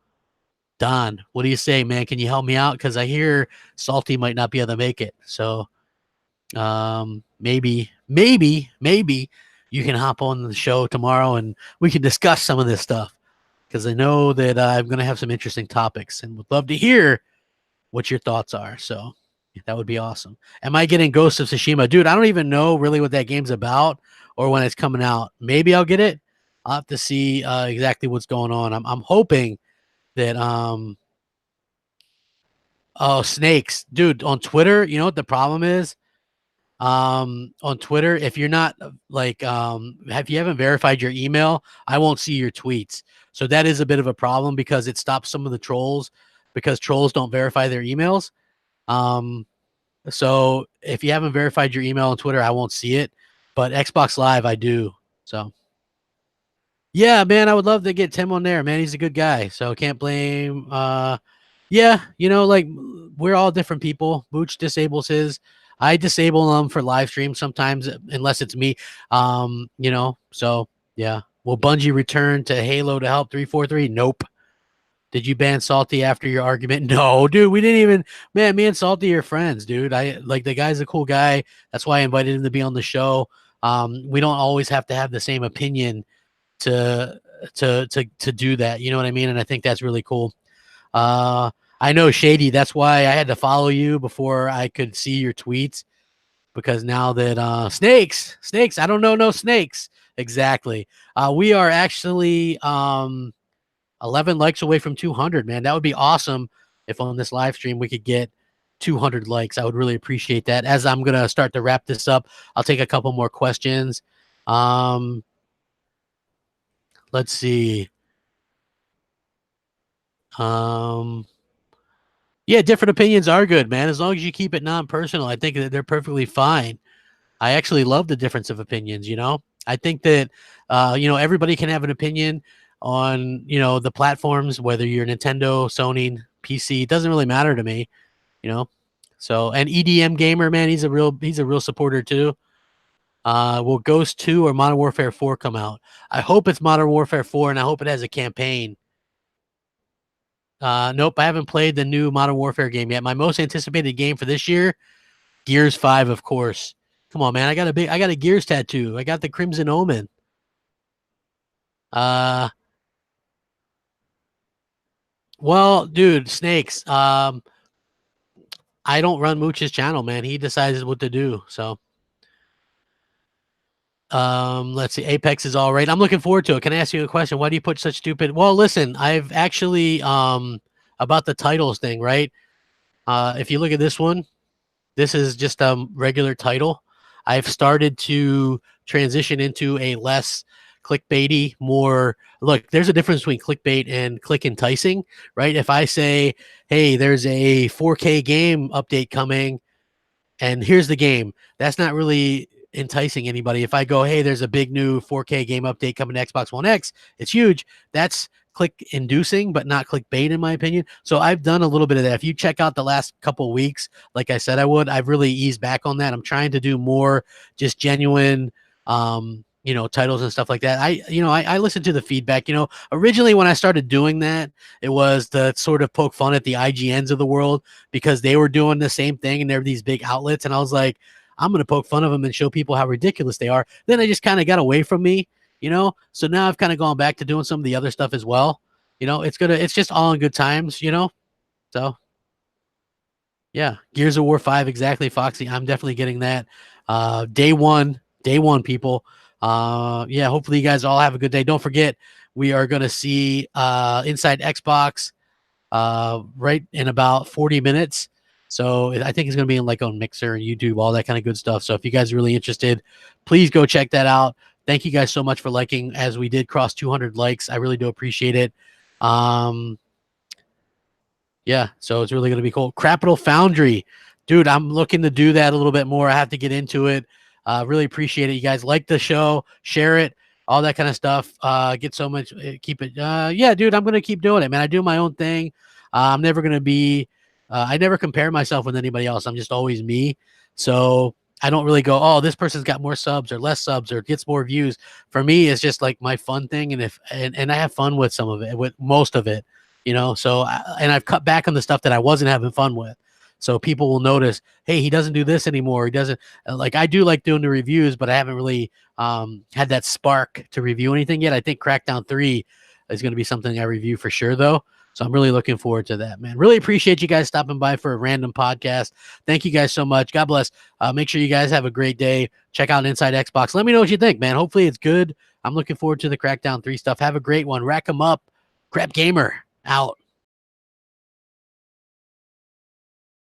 Speaker 1: Don, what do you say, man? Can you help me out? Because I hear Salty might not be able to make it. So maybe you can hop on the show tomorrow and we can discuss some of this stuff. Because I know that I'm going to have some interesting topics and would love to hear what your thoughts are. So that would be awesome. Am I getting Ghost of Tsushima? Dude, I don't even know really what that game's about or when it's coming out. Maybe I'll get it. I'll have to see exactly what's going on. I'm hoping that snakes, dude, on Twitter, you know what the problem is? On Twitter, if you're not if you haven't verified your email, I won't see your tweets. So that is a bit of a problem because it stops some of the trolls because trolls don't verify their emails. So if you haven't verified your email on Twitter, I won't see it, but Xbox Live I do. So yeah, man, I would love to get Tim on there, man. He's a good guy, so can't blame. Yeah, we're all different people. Mooch disables his. I disable them for live stream sometimes, unless it's me. So yeah. Will Bungie return to Halo to help 343? Nope. Did you ban Salty after your argument? No, dude, we didn't even. Man, me and Salty are friends, dude. The guy's a cool guy. That's why I invited him to be on the show. We don't always have to have the same opinion to do that. You know what I mean? And I think that's really cool. I know, Shady. That's why I had to follow you before I could see your tweets, because now that snakes, I don't know no snakes. Exactly. We are actually 11 likes away from 200, man. That would be awesome if on this live stream we could get 200 likes. I would really appreciate that. As I'm going to start to wrap this up, I'll take a couple more questions. Let's see. Yeah, different opinions are good, man. As long as you keep it non-personal, I think that they're perfectly fine. I actually love the difference of opinions, I think that, everybody can have an opinion on, the platforms, whether you're Nintendo, Sony, PC, it doesn't really matter to me, So, and EDM Gamer, man, he's a real supporter too. Will Ghost 2 or Modern Warfare 4 come out? I hope it's Modern Warfare 4, and I hope it has a campaign. Nope, I haven't played the new Modern Warfare game yet. My most anticipated game for this year, Gears 5, of course. Come on, man. I got a Gears tattoo. I got the Crimson Omen. Well, dude, snakes. I don't run Mooch's channel, man. He decides what to do. So let's see. Apex is all right. I'm looking forward to it. Can I ask you a question? Why do you put such stupid? Well, listen, I've actually about the titles thing, right? If you look at this one, this is just a regular title. I've started to transition into a less clickbaity, more look, there's a difference between clickbait and click enticing, right? If I say, hey, there's a 4K game update coming and here's the game, that's not really enticing anybody. If I go, hey, there's a big new 4K game update coming to Xbox One X, it's huge. That's click inducing, but not clickbait, in my opinion. So I've done a little bit of that. If you check out the last couple of weeks, like I said I would, I've really eased back on that. I'm trying to do more just genuine titles and stuff like that. I listen to the feedback. Originally when I started doing that, it was the sort of poke fun at the IGNs of the world because they were doing the same thing and they're these big outlets. And I was like, I'm going to poke fun of them and show people how ridiculous they are. Then they just kind of got away from me, So now I've kind of gone back to doing some of the other stuff as well. It's just all in good times, So yeah, Gears of War 5, exactly, Foxy. I'm definitely getting that. Day one, people. Yeah, hopefully you guys all have a good day. Don't forget, we are going to see Inside Xbox right in about 40 minutes. So I think it's going to be in like on Mixer and YouTube, all that kind of good stuff. So if you guys are really interested, please go check that out. Thank you guys so much for liking as we did cross 200 likes. I really do appreciate it. Yeah, so it's really going to be cool. Capital Foundry. Dude, I'm looking to do that a little bit more. I have to get into it. Really appreciate it. You guys like the show, share it, all that kind of stuff. Get so much, keep it. Yeah, dude, I'm going to keep doing it, man. I do my own thing. I'm never going to be, I never compare myself with anybody else. I'm just always me. So I don't really go, oh, this person's got more subs or less subs or gets more views. For me, it's just like my fun thing. And I have fun with some of it, with most of it. So and I've cut back on the stuff that I wasn't having fun with. So people will notice, hey, he doesn't do this anymore. He doesn't like, I do like doing the reviews, but I haven't really had that spark to review anything yet. I think Crackdown 3 is going to be something I review for sure, though. So I'm really looking forward to that, man. Really appreciate you guys stopping by for a random podcast. Thank you guys so much. God bless. Make sure you guys have a great day. Check out Inside Xbox. Let me know what you think, man. Hopefully it's good. I'm looking forward to the Crackdown 3 stuff. Have a great one. Rack 'em up. Crapgamer out.